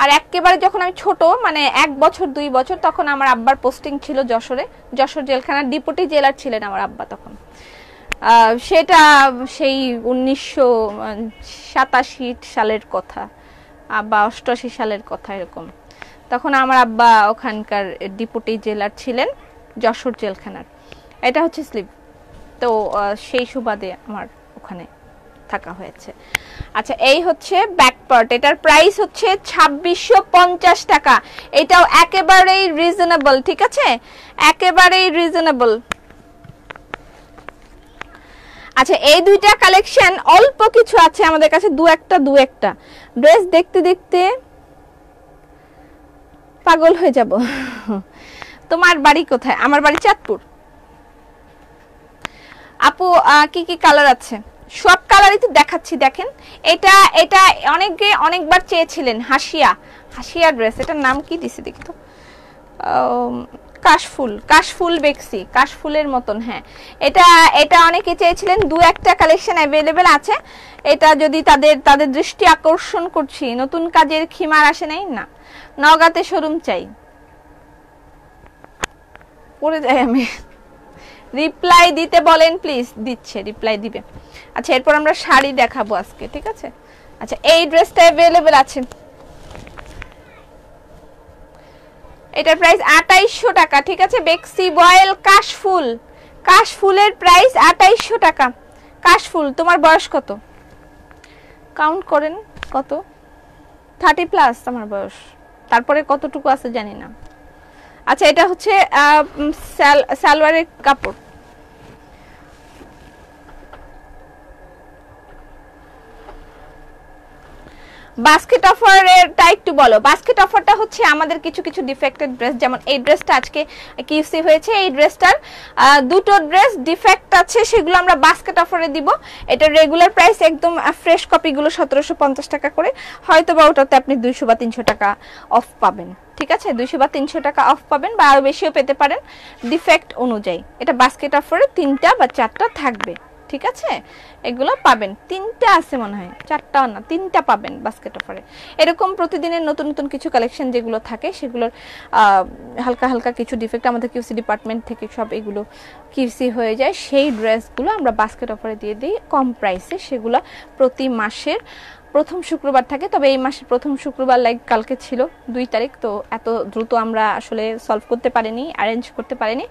আর একেবারে যখন আমি ছোট, মানে 1 বছর 2 বছর, তখন আমার আব্বার পোস্টিং ছিল যশোরে। যশোর জেলখানার ডিপুটি জেলার ছিলেন আমার আব্বা তখন। সেটা সেই 1987 সালের কথা বা 88 সালের কথা এরকম। তখন আমার আব্বা ওখানকার ডিপুটি জেলার ছিলেন যশোর জেলখানার। এটা হচ্ছে স্লিপ, তো সেই সুবাদে আমার ওখানে থাকা হয়েছে। আচ্ছা, এই হচ্ছে ব্যাক পার্ট, এটার প্রাইস হচ্ছে 2650 টাকা। এটাও একেবারেই রিজনেবল, ঠিক আছে, একেবারেই রিজনেবল। আচ্ছা, এই দুইটা কালেকশন অল্প কিছু আছে আমাদের কাছে, দু একটা ড্রেস দেখতে দেখতে পাগল হয়ে যাব। তোমার বাড়ি কোথায়? আমার বাড়ি চাঁদপুর। আপু কি কি কালার আছে? সব কালারই তো দেখাচ্ছি, দেখেন। এটা এটা অনেকে অনেকবার চেয়েছিলেন, হাসিয়া ড্রেস। এটার নাম কি দিছি দেখি তো, কাশফুল বেক্সি, কাশফুলের মতন। হ্যাঁ, এটা অনেকে চেয়েছিলেন, দু একটা কালেকশন অ্যাভেলেবেল আছে। এটা যদি তাদের দৃষ্টি আকর্ষণ করছি, নতুন কাজের খিমার আসে নাই না, নওগাঁতে শোরুম চাই। পড়ে যাই আমি। রিপ্লাই দিতে বলেন প্লিজ। দিচ্ছে, রিপ্লাই দিবে। আচ্ছা, এরপর আমরা শাড়ি দেখাবো আজকে, ঠিক আছে। আচ্ছা, এই ড্রেসটা অ্যাভেলেবেল আছে, এটার প্রাইস 2800 টাকা। ঠিক আছে, বেক্সি বয়েল কাশফুলের প্রাইস 2800 টাকা। কাশফুল, তোমার বয়স কত? কাউন্ট করেন কত? 30+ আমার বয়স, তারপরে কতটুকু আছে জানি না। আচ্ছা, এটা হচ্ছে সালোয়ারের কাপড়। বাস্কেট অফারটা একটু বলো। বাস্কেট অফারটা হচ্ছে আমাদের কিছু কিছু ডিফেক্টেড ড্রেস, যেমন এই ড্রেসটা আজকে কিউসি হয়েছে, এই ড্রেসটার দুটো ড্রেস ডিফেক্ট আছে, সেগুলো আমরা বাস্কেট অফারে দিব। এটা রেগুলার প্রাইস একদম ফ্রেশ কপিগুলো 1750 টাকা করে, হয়তো বা ওটাতে আপনি 200 বা 300 টাকা অফ পাবেন। ঠিক আছে, 200 বা 300 টাকা অফ পাবেন, বা আরো বেশিও পেতে পারেন ডিফেক্ট অনুযায়ী। এটা বাস্কেট অফারে 3টা বা 4টা থাকবে। ঠিক আছে, এগুলো পাবেন। 3টা আছে মনে হয়, 4টাও না, 3টা পাবেন বাস্কেট অফারে। এরকম প্রতিদিনের নতুন নতুন কিছু কালেকশন যেগুলো থাকে, সেগুলোর হালকা হালকা কিছু ডিফেক্ট আমাদের কিউসি ডিপার্টমেন্ট থেকে সব এগুলো কিউসি হয়ে যায়, সেই ড্রেসগুলো আমরা বাস্কেট অফারে দিয়ে দিই কম প্রাইসে। সেগুলো প্রতি মাসের প্রথম শুক্রবার থাকে, তবে এই মাসের প্রথম শুক্রবার লাইক কালকে ছিল 2 তারিখ, তো এত দ্রুত আমরা আসলে সলভ করতে পারিনি, অ্যারেঞ্জ করতে পারিনি।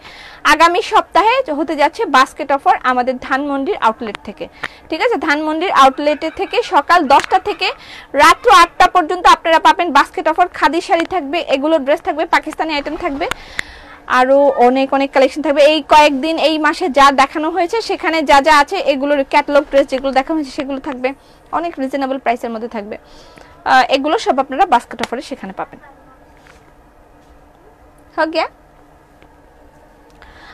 আগামী সপ্তাহে হতে যাচ্ছে বাস্কেট অফার আমাদের ধানমন্ডির আউটলেট থেকে। ঠিক আছে, ধানমন্ডির আউটলেটে থেকে সকাল 10টা থেকে রাত্র 8টা পর্যন্ত আপনারা পাবেন বাস্কেট অফার। খাদি শাড়ি থাকবে, এগুলো ড্রেস থাকবে, পাকিস্তানি আইটেম থাকবে, আরো অনেক অনেক কালেকশন থাকবে। এই কয়েকদিন এই মাসে যা দেখানো হয়েছে সেখানে যা যা আছে এগুলোর ক্যাটালগ ড্রেস যেগুলো দেখানো হয়েছে সেগুলো থাকবে, অনেক রিজনেবল প্রাইসের মধ্যে থাকবে। এগুলো সব আপনারা বাস্কেট অফারে সেখানে পাবেন। हो गया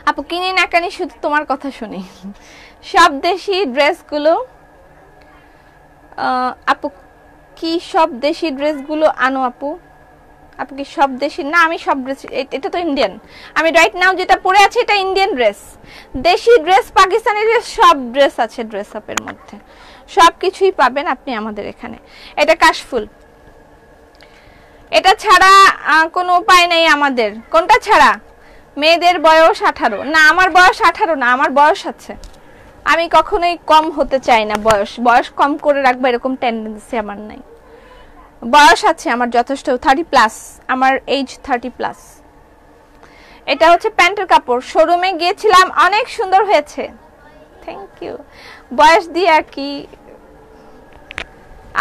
আপু কিনি না কানি শুধু তোমার কথা শুনি সব দেশি ড্রেসগুলো আপু কি সব দেশি ড্রেসগুলো আনো আপু আপু কি সব দেশি না আমি সব ড্রেস এটা তো ইন্ডিয়ান আমি রাইট নাও যেটা পরে আছি এটা ইন্ডিয়ান ড্রেস দেশি ড্রেস পাকিস্তানি ড্রেস সব ড্রেস আছে ড্রেস আপের মধ্যে সবকিছুই পাবেন আপনি আমাদের এখানে এটা কাশফুল এটা ছাড়া কোনো উপায় নেই আমাদের কোনটা ছাড়া মেয়েদের বয়স 18 না আমার বয়স 18 না আমার বয়স আছে আমি কখনোই কম হতে চাই না বয়স কম করে রাখবো এরকম টেন্ডেন্সি আমার নাই বয়স আছে আমার যথেষ্ট 30 প্লাস আমার এজ 30 প্লাস এটা হচ্ছে প্যান্টের কাপড় শোরুমে গিয়েছিলাম অনেক সুন্দর হয়েছে থ্যাংক ইউ বয়স দিয়ে কি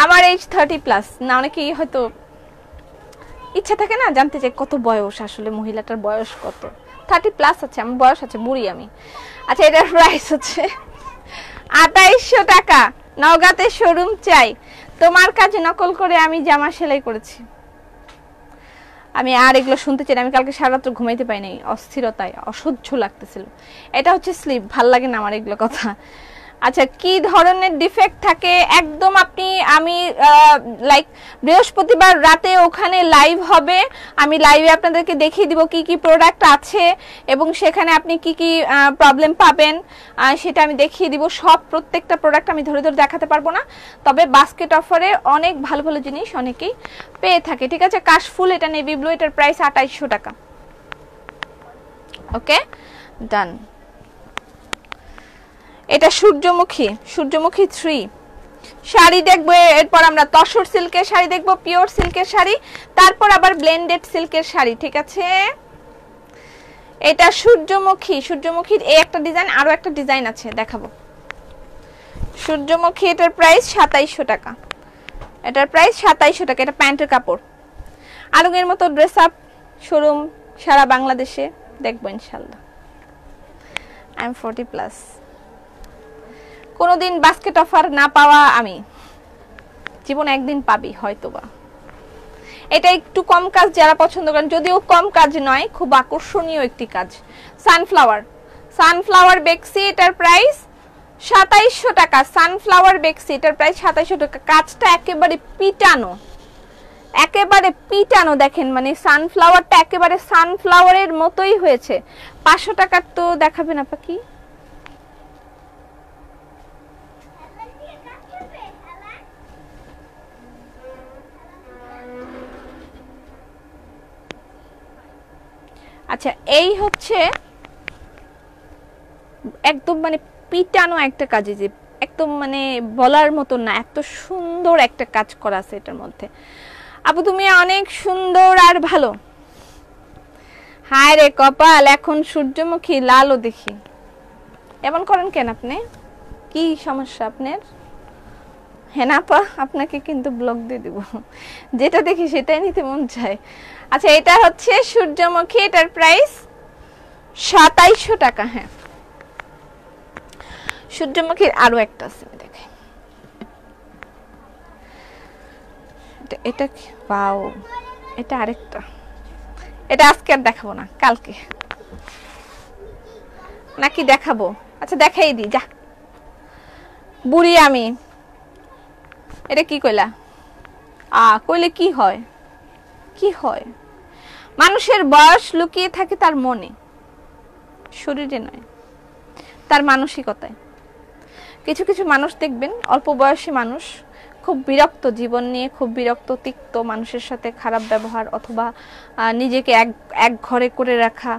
আমার এজ 30 প্লাস না অনেকেই হয়তো ইচ্ছা থাকে না জানতে চাই কত বয়স আসলে মহিলাটার বয়স কত 30 প্লাস আছে আমার বয়স আছে বুড়ি আমি আচ্ছা এটার প্রাইস হচ্ছে 2800 টাকা নওগাঁতে শোরুম চাই তোমার কাজ নকল করে আমি জামা সেলাই করেছি আমি আর এগুলো শুনতে চাই আমি কালকে সারা রাত ঘুমাইতে পাই নাই অস্থিরতায় অসহ্য লাগতেছিল এটা হচ্ছে স্লিপ ভাল লাগে না আমার এগুলো কথা আচ্ছা কি ধরনের ডিফেক্ট থাকে একদম আপনি আমি লাইক বৃহস্পতিবার রাতে ওখানে লাইভ হবে আমি লাইভে আপনাদেরকে দেখিয়ে দিব কি কি প্রোডাক্ট আছে এবং সেখানে আপনি কি কি প্রবলেম পাবেন সেটা আমি দেখিয়ে দিব সব প্রত্যেকটা প্রোডাক্ট আমি ধরে ধরে দেখাতে পারবো না তবে বাস্কেট অফারে অনেক ভালো ভালো জিনিস অনেকেই পেয়ে থাকে ঠিক আছে কাশফুল এটা নেভি ব্লু এটার প্রাইস 2800 টাকা ওকে ডান এটা সূর্যমুখী 3 শাড়ি দেখবো এরপর আমরা তসর সিল্কের শাড়ি দেখবো পিওর সিল্কের শাড়ি তারপর আবার ব্লেন্ডেড সিল্কের শাড়ি ঠিক আছে এটা সূর্যমুখীর এই একটা ডিজাইন আরো একটা ডিজাইন আছে দেখাবো সূর্যমুখী এটার প্রাইস 2700 টাকা এটার প্রাইস 2700 টাকা এটা প্যান্টের কাপড় আলুগের মতো ড্রেস আপ শোরুম সারা বাংলাদেশে দেখবো ইনশাআল্লাহ আই এম 40 প্লাস কোনোদিন বাস্কেট অফার না পাওয়া আমি জীবনে একদিন পাবি হয়তোবা এটা একটু কম কাজ যারা পছন্দ করেন যদিও কম কাজ নয় খুব আকর্ষণীয় একটি কাজ সানফ্লাওয়ার বেক্সি এটার প্রাইস 2700 টাকা সানফ্লাওয়ার বেক্সি এটার প্রাইস 2700 টাকা কাজটা একেবারে পিটানো দেখেন মানে সানফ্লাওয়ারটা একেবারে সানফ্লাওয়ারের মতোই হয়েছে 500 টাকার তো দেখাবেন আপা কি আচ্ছা এই হচ্ছে একদম মানে পিটানো একটা কাজে যে একদম মানে বলার মতো না এত সুন্দর একটা কাজ করা আছে এটার মধ্যে আপু তুমি অনেক সুন্দর আর ভালো হায় রে কপাল এখন সূর্যমুখী লালও দেখি এমন করেন কেন আপনি কি সমস্যা আপনার হ্যাঁ না পা আপনাকে কিন্তু ব্লক দিয়ে দেব যেটা দেখি সেটাই নিতে মন চায় আচ্ছা এটা হচ্ছে সূর্যমুখী এটার প্রাইস 2700 টাকা হ্যাঁ সূর্যমুখীর আরো একটা আছে দেখেন এটা ওয়াও এটা আরেকটা এটা আজকে আর দেখাবো না কালকে নাকি দেখাবো আচ্ছা দেখাই দিই যা বুড়ি আমি এটা কি কইলা কইলে কি হয় মানুষের বয়স লুকিয়ে থাকে তার মনে শরীরে নয় তার মানসিকতায় কিছু কিছু মানুষ দেখবেন অল্প বয়সী মানুষ খুব বিরক্ত জীবন নিয়ে খুব বিরক্ত তিক্ত মানুষের সাথে খারাপ ব্যবহার অথবা নিজেকে এক ঘরে করে রাখা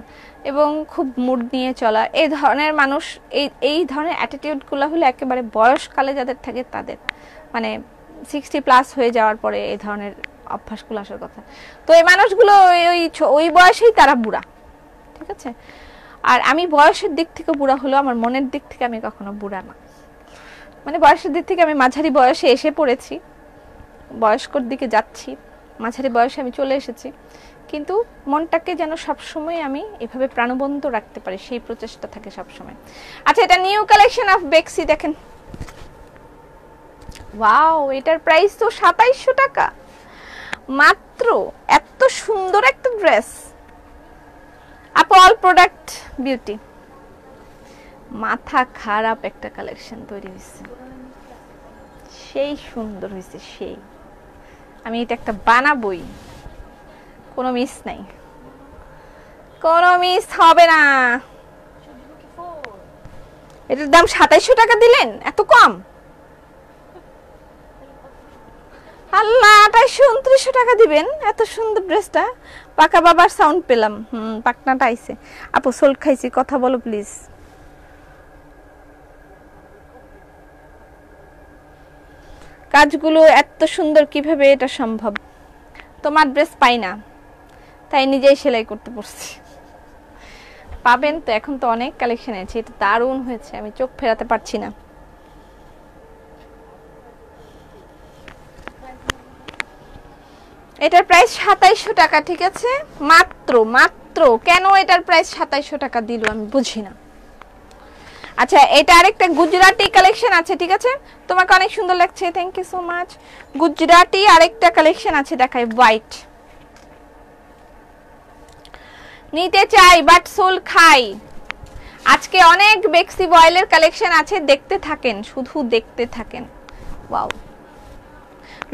এবং খুব মুড নিয়ে চলা এই ধরনের মানুষ এই ধরনের অ্যাটিটিউডগুলো হলো একেবারে বয়সকালে যাদের থাকে তাদের মানে 60 প্লাস হয়ে যাওয়ার পরে এই ধরনের অভ্যাসগুলো আসার কথা তো এই মানুষগুলো ওই বয়সেই তারা বুড়া ঠিক আছে আর আমি বয়সের দিক থেকে বুড়া হলো আমার মনের দিক থেকে আমি কখনো বুড়া না মানে বয়সের দিক থেকে আমি মাঝারি বয়সে এসে পড়েছি বয়স্কর দিকে যাচ্ছি মাঝারি বয়সে আমি চলে এসেছি কিন্তু মনটাকে যেন সব সময় আমি এভাবে প্রাণবন্ত রাখতে পারি সেই প্রচেষ্টা থাকে সব সময় আচ্ছা এটা নিউ কালেকশন অফ বেক্সি দেখেন ওয়াও এটার প্রাইস তো 2700 টাকা মাত্র এত সুন্দর একটা ড্রেস আপু অল প্রোডাক্ট বিউটি। মাথা খারাপ একটা কালেকশন তৈরি হয়েছে, সেই সুন্দর হয়েছে সেই। আমি এটা একটা বানাবই, কোনো মিস নাই, কোনো মিস হবে না। এটার দাম 2700 টাকা দিলেন, এত কম? আল্লাহ, 2800-2900 টাকা দিবেন এত সুন্দর ড্রেসটা। পাকা বাবার সাউন্ড পেলাম, পাকনাটা আইছে। আপু সোল খাইছি, কথা বলো প্লিজ। কাজগুলো এত সুন্দর, কিভাবে এটা সম্ভব? তোমার ড্রেস পাই না, তাই নিজেই সেলাই করতে পড়ছি। পাবেন তো, এখন তো অনেক কালেকশন আছে। এটা দারুণ হয়েছে, আমি চোখ ফেরাতে পারছি না। এটার প্রাইস 2700 টাকা, ঠিক আছে? মাত্র মাত্র কেন এটার প্রাইস 2700 টাকা দিল আমি বুঝি না। আচ্ছা, এটা আরেকটা গুজরাটি কালেকশন আছে, ঠিক আছে? তোমাকে অনেক সুন্দর লাগছে, thank you so much. Gujarati আরেকটা কালেকশন আছে, দেখাই। হোয়াইট নিতে চাই বাট সোল খাই। আজকে অনেক বেক্সি অয়েলের কালেকশন আছে, দেখতে থাকেন, শুধু দেখতে থাকেন। Wow,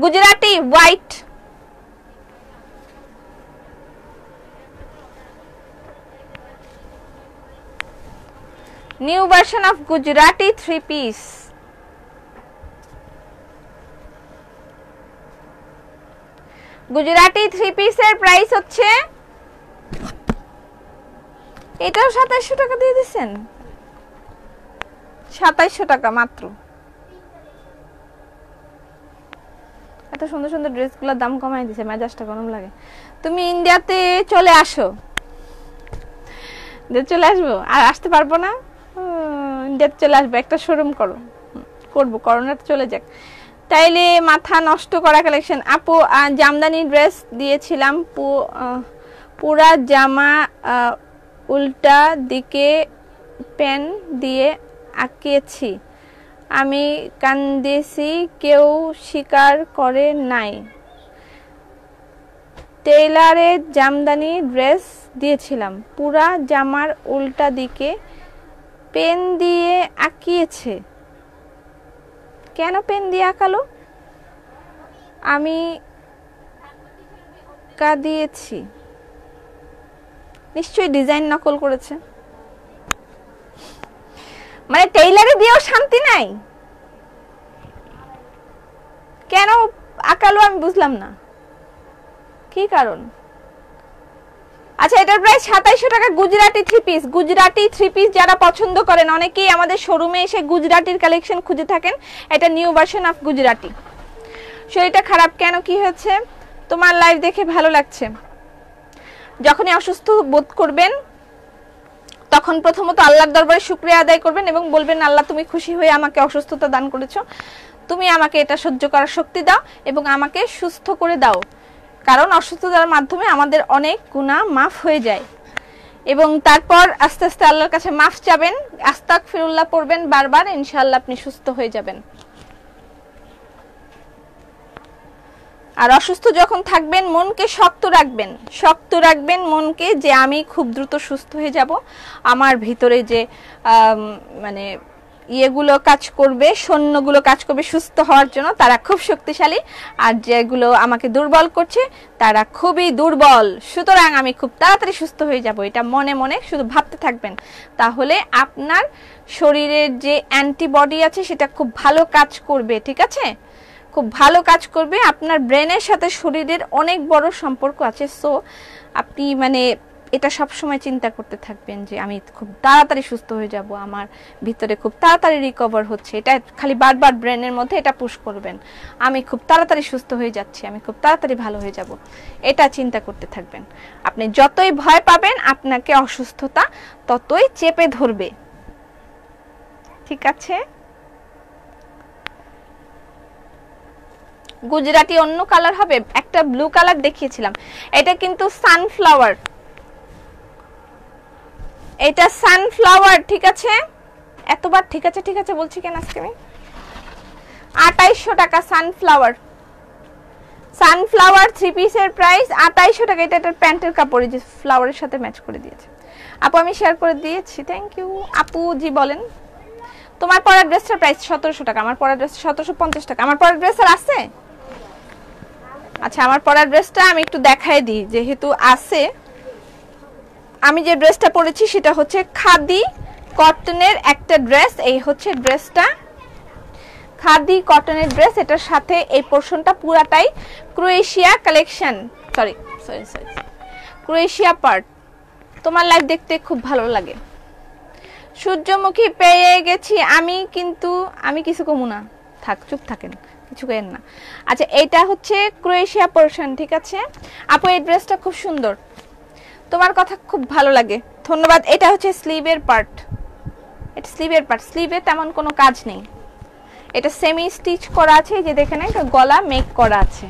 Gujarati white. New version of Gujarati 3 piece. Gujarati 3 পিসের প্রাইস হচ্ছে, এটাও 2700 টাকা দিয়ে দিচ্ছেন। 2700 টাকা মাত্র। এত সুন্দর সুন্দর ড্রেসগুলোর দাম কমাই দিছে, মেজাজটা গরম লাগে। তুমি ইন্ডিয়াতে চলে আসো। চলে আসবো, আর আসতে পারবো না। ইন্ডিয়াতে চলে আসবো, একটা শোরুম করবো, করোনাটা চলে যাক। তাইলে মাথা নষ্ট করা কালেকশন। আপু জামদানি ড্রেস দিয়েছিলাম, পুরা জামা উল্টা দিকে পেন দিয়ে আঁকিয়েছি, আমি কান্দেছি, কেউ স্বীকার করে নাই। টেইলারে জামদানি ড্রেস দিয়েছিলাম, পুরা জামার উল্টা দিকে পেন দিয়ে আঁকিয়েছে। কেন পেন দিয়ে আঁকালো? আমি কাঁদিয়েছি। নিশ্চয়ই ডিজাইন নকল করেছে। মানে টেইলারে দিয়েও শান্তি নাই, কেন আঁকালো আমি বুঝলাম না, কি কারণ? আচ্ছা, এটার প্রাইস 2700 টাকা। গুজরাটি 3 পিস। গুজরাটি 3 পিস যারা পছন্দ করেন, অনেকেই আমাদের শোরুমে এসে গুজরাটির কালেকশন খুঁজে থাকেন। এটা নিউ ভার্সন অফ গুজরাটি। শরীরটা খারাপ কেন, কি হয়েছে? তোমার লাইভ দেখে ভালো লাগছে। যখনই অসুস্থ বোধ করবেন, তখন প্রথমত আল্লাহর দরবারে শুকরিয়া আদায় করবেন এবং বলবেন, আল্লাহ তুমি খুশি হয়ে আমাকে অসুস্থতা দান করেছো, তুমি আমাকে এটা সহ্য করার শক্তি দাও এবং আমাকে সুস্থ করে দাও। কারণ অসুস্থতার মাধ্যমে আমাদের অনেক গুনাহ মাফ হয়ে যায়। এবং তারপর আস্তে আস্তে আল্লাহর কাছে মাফ চাবেন, আস্তাগফিরুল্লাহ পড়বেন বারবার, ইনশাআল্লাহ আপনি সুস্থ হয়ে যাবেন। আর অসুস্থ যখন থাকবেন, মনকে শক্ত রাখবেন, শক্ত রাখবেন মনকে, যে আমি খুব দ্রুত সুস্থ হয়ে যাব। আমার ভিতরে যে মানে ইয়েগুলো কাজ করবে, সৈন্যগুলো কাজ করবে সুস্থ হওয়ার জন্য, তারা খুব শক্তিশালী। আর যেগুলো আমাকে দুর্বল করছে, তারা খুবই দুর্বল। সুতরাং আমি খুব তাড়াতাড়ি সুস্থ হয়ে যাব, এটা মনে মনে শুধু ভাবতে থাকবেন। তাহলে আপনার শরীরের যে অ্যান্টিবডি আছে সেটা খুব ভালো কাজ করবে, ঠিক আছে? খুব ভালো কাজ করবে। আপনার ব্রেনের সাথে শরীরের অনেক বড় সম্পর্ক আছে। সো আপনি মানে এটা সব সময় চিন্তা করতে থাকবেন যে আমি খুব তাড়াতাড়ি সুস্থ হয়ে যাব, আমার ভিতরে খুব তাড়াতাড়ি রিকভার হচ্ছে। এটা খালি বারবার ব্রেনের মধ্যে এটা পুশ করবেন, আমি খুব তাড়াতাড়ি সুস্থ হয়ে যাচ্ছি, আমি খুব তাড়াতাড়ি ভালো হয়ে যাব, এটা চিন্তা করতে থাকবেন। আপনি যতই ভয় পাবেন, আপনাকে অসুস্থতা ততই চেপে ধরবে, ঠিক আছে? গুজরাটি অন্য কালার হবে, একটা ব্লু কালার দেখিয়েছিলাম, এটা কিন্তু সানফ্লাওয়ার, এটা সানফ্লাওয়ার, ঠিক আছে? এতবার ঠিক আছে ঠিক আছে বলছি কেন আজকে আমি? 2800 টাকা সানফ্লাওয়ার। সানফ্লাওয়ার 3 পিসের প্রাইস 2800 টাকা। এটা প্যান্টের কাপড়, যে ফ্লাওয়ারের সাথে ম্যাচ করে দিয়েছে। আপু আমি শেয়ার করে দিয়েছি, থ্যাংক ইউ। আপু জি বলেন। তোমার পরার ড্রেসটার প্রাইস 1700 টাকা, আমার পরার ড্রেস 1750 টাকা। আমার পরার ড্রেস আর আছে? আচ্ছা আমার পরার ড্রেসটা আমি একটু দেখাই দিই, যেহেতু আছে। আমি যে ড্রেসটা পরেছি সেটা হচ্ছে খাদি কটনের একটা ড্রেস। এই হচ্ছে ড্রেসটা, খাদি কটনের ড্রেস। এটার সাথে এই পোরশনটা পুরাটাই Croatia collection, sorry Croatia part. তোমার লাইভ দেখতে খুব ভালো লাগে। সূর্যমুখী পেয়ে গেছি আমি, কিন্তু আমি কিছু কমু না, থাক চুপ থাকেন, কিছু কেন না। আচ্ছা এটা হচ্ছে ক্রোয়েশিয়া পোরশন, ঠিক আছে আপু। এই ড্রেসটা খুব সুন্দর, তোমার কথা খুব ভালো লাগে, ধন্যবাদ। এটা হচ্ছে স্লিভের পার্ট, এটা স্লিভের পার্ট। স্লিভে তেমন কোনো কাজ নেই, এটা সেমি স্টিচ করা আছে, এই যে দেখেন এটা গলা মেক করা আছে।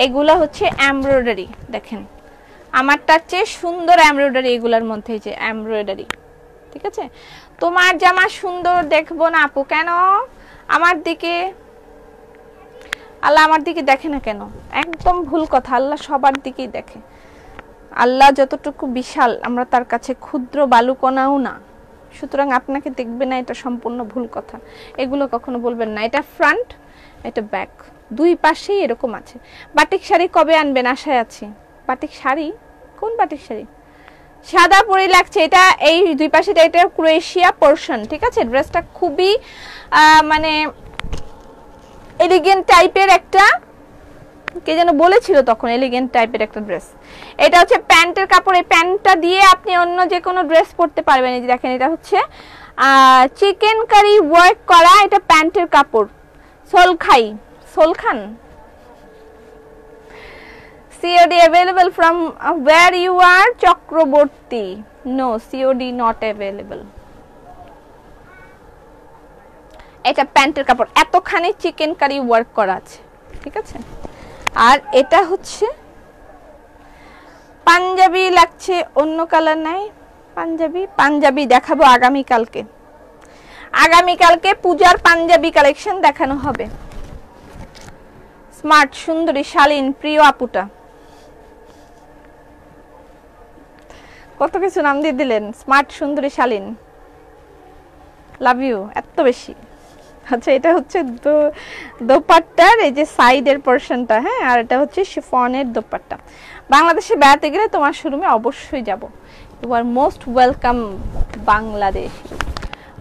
এগুলা হচ্ছে এমব্রয়ডারি, দেখেন আমারটার চেয়ে সুন্দর এমব্রয়ডারি এগুলার মধ্যে, যে এমব্রয়ডারি, ঠিক আছে। তোমার জামা সুন্দর দেখবো না আপু? কেন? আমার দিকে আল্লাহ আমার দিকে দেখে না কেন? একদম ভুল কথা, আল্লাহ সবার দিকেই দেখে। আল্লাহ যতটুকু বিশাল, আমরা তার কাছে ক্ষুদ্র বালুকণাও না, সুতরাং আপনাকে দেখবে না এটা সম্পূর্ণ ভুল কথা, এগুলো কখনো বলবেন না। এটা ফ্রন্ট, এটা ব্যাক, দুই পাশেই এরকম আছে। বাটিক শাড়ি কবে আনবেন? আশায় আছি। বাটিক শাড়ি? কোন বাটিক শাড়ি? সাদা পরি লাগছে, এটা এই দুই পাশে এটা ক্রোয়েশিয়া পোরশন, ঠিক আছে। ড্রেসটা খুবই মানে এলিগেন্ট টাইপের একটা, কে যেন বলেছিল তখন, এলিগেন্ট টাইপের একটা ড্রেস। এটা হচ্ছে প্যান্টের কাপড়, এই প্যান্টটা দিয়ে আপনি অন্য যে কোনো ড্রেস পরতে পারবেন। এই যে দেখেন এটা হচ্ছে চিকেন কারি ওয়ার্ক করা, এটা প্যান্টের কাপড়। সোলখান COD available from where you are? Chakraborty. No, COD not available. এটা প্যান্টের কাপড়, এতখানি চিকেন কারি ওয়ার্ক করা আছে, ঠিক আছে। আর এটা হচ্ছে পাঞ্জাবি লাগছে, অন্য কালার নাই। পাঞ্জাবি দেখাবো আগামীকালকে। আগামীকালকে পূজার পাঞ্জাবি কালেকশন দেখানো হবে। স্মার্ট সুন্দরী শালীন প্রিয় আপুটা, কত কিছু নাম দিয়ে দিলেন। স্মার্ট সুন্দরী শালীন, লাভ ইউ এত বেশি। আচ্ছা এটা হচ্ছে দোপাট্টার এই যে সাইডের পোরশনটা, হ্যাঁ। আর এটা হচ্ছে শিফনের দোপাট্টা। বাংলাদেশে বেড়াতে গেলে তোমার শোরুমে অবশ্যই যাব। You are most welcome Bangladesh.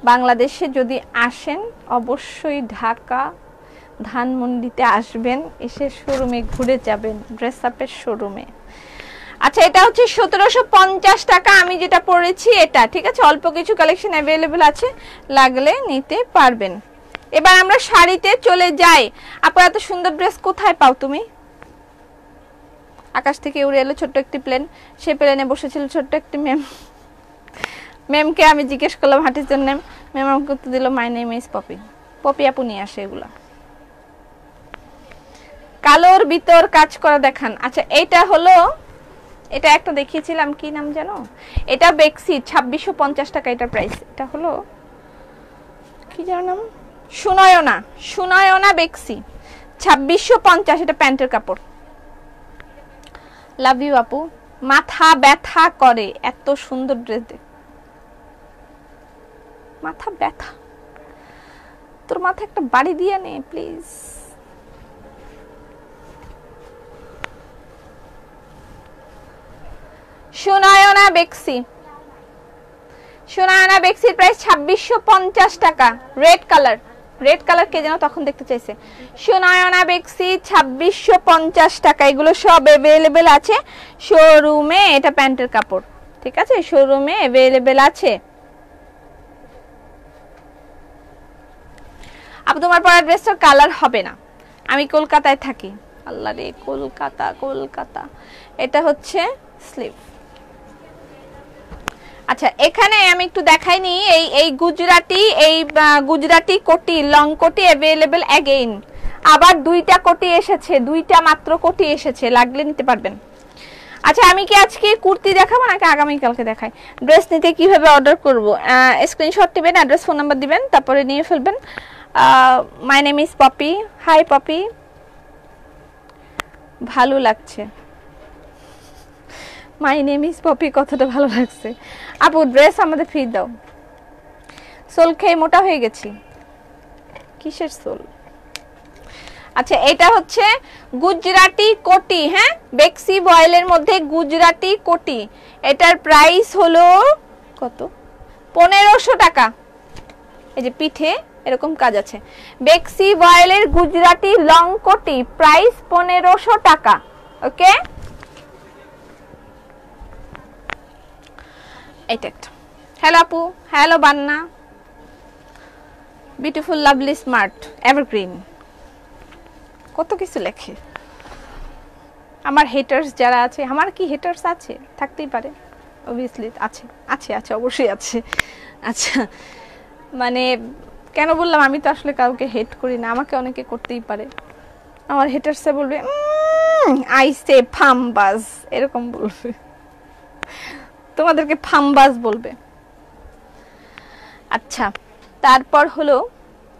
বাংলাদেশে যদি আসেন অবশ্যই ঢাকা ধানমন্ডিতে আসবেন, এসে শোরুমে ঘুরে যাবেন, ড্রেস আপের শোরুমে। আচ্ছা এটা হচ্ছে 1750 টাকা আমি যেটা পরেছি এটা, ঠিক আছে। অল্প কিছু কালেকশন অ্যাভেলেবল আছে, লাগলে নিতে পারবেন। এবার আমরা শাড়িতে চলে যাই। আপু এত সুন্দর ড্রেস কোথায় পাও তুমি? আকাশ থেকে উড়ে এলো ছোট্ট একটি প্লেন, সে প্লেনে বসেছিল ছোট্ট একটি ম্যামকে আমি জিজ্ঞেস করলাম হাট ইজ ইওর নেম, ম্যাম আমাকে উত্তর দিল my name is Popy. Popy আপু নিয়ে আসে এগুলা। কালোর ভিতর কাজ করা দেখান। আচ্ছা এটা হলো, এটা একটা দেখিয়েছিলাম, কি নাম জানো? এটা বেক্সি, 2650 টাকা এটা প্রাইস। এটা হলো কি জানো নাম? সুনয়না বেক্সি, 2650। এটা প্যান্টের কাপড়। লাভ ইউ আপু। মাথা ব্যথা করে এত সুন্দর ড্রেস দেখ। মাথা ব্যথা, তোর মাথা একটা বাড়ি দিয়ে নে প্লিজ। সুনয়না বেক্সি, সুনয়না বেক্সির প্রাইস 2650 টাকা। রেড কালার কে যেন তখন দেখতে চাইছে। সুনয়না বেক্সি 2650 টাকা। এগুলো সব अवेलेबल আছে শোরুমে। এটা প্যান্টের কাপড়, ঠিক আছে, শোরুমে अवेलेबल আছে। আপ তোমার পরা ড্রেসটার কালার হবে না, আমি কলকাতায় থাকি। আল্লাহ রে, কলকাতা। এটা হচ্ছে স্লিভ। আচ্ছা এখানে আমি একটু দেখাইনি, এই গুজরাটি কোটি, লং কোটি अवेलेबल अगेन। আবার দুইটা কোটি এসেছে, দুইটা মাত্র কোটি এসেছে, লাগলে নিতে পারবেন। আচ্ছা আমি কি আজকে কুর্তি দেখাবো নাকি আগামী কালকে দেখাই? ড্রেস নিতে কিভাবে অর্ডার করব? স্ক্রিনশট দিবেন, অ্যাড্রেস ফোন নাম্বার দিবেন, তারপরে নিয়ে ফেলবেন। My name is Popy. Hi Popy, ভালো লাগছে। মাই নেম ইজ পপি কথাটা ভালো লাগছে। আপু ড্রেস আমাদের ফ্রি দাও, সোল খেয়ে মোটা হয়ে গেছি। কিসের সোল? আচ্ছা এটা হচ্ছে গুজরাটি কোটি, হ্যাঁ বেক্সি বয়েলের মধ্যে গুজরাটি কোটি, এটার প্রাইস হলো কত? 1500 টাকা। এই যে পিঠে এরকম কাজ আছে, বেক্সি বয়েলের গুজরাটি লং কোটি, প্রাইস 1500 টাকা। ওকে এটা একটা। হ্যালো আপু, হ্যালো বান্না, বিউটিফুল লাভলি স্মার্ট এভারগ্রিন, কত কিছু লেখে। আমার হেটার্স যারা আছে, আমার কি হেটার্স আছে? থাকতেই পারে, অবভিয়াসলি আছে আছে আছে অবশ্যই আছে। আচ্ছা মানে কেন বললাম, আমি তো আসলে কাউকে হেট করি না, আমাকে অনেকে করতেই পারে। আমার হেটার্সে বলবে আই সে ফামবাজ, এরকম বলবে, তোমাদেরকে ফামবাজ বলবে। আচ্ছা তারপর হলো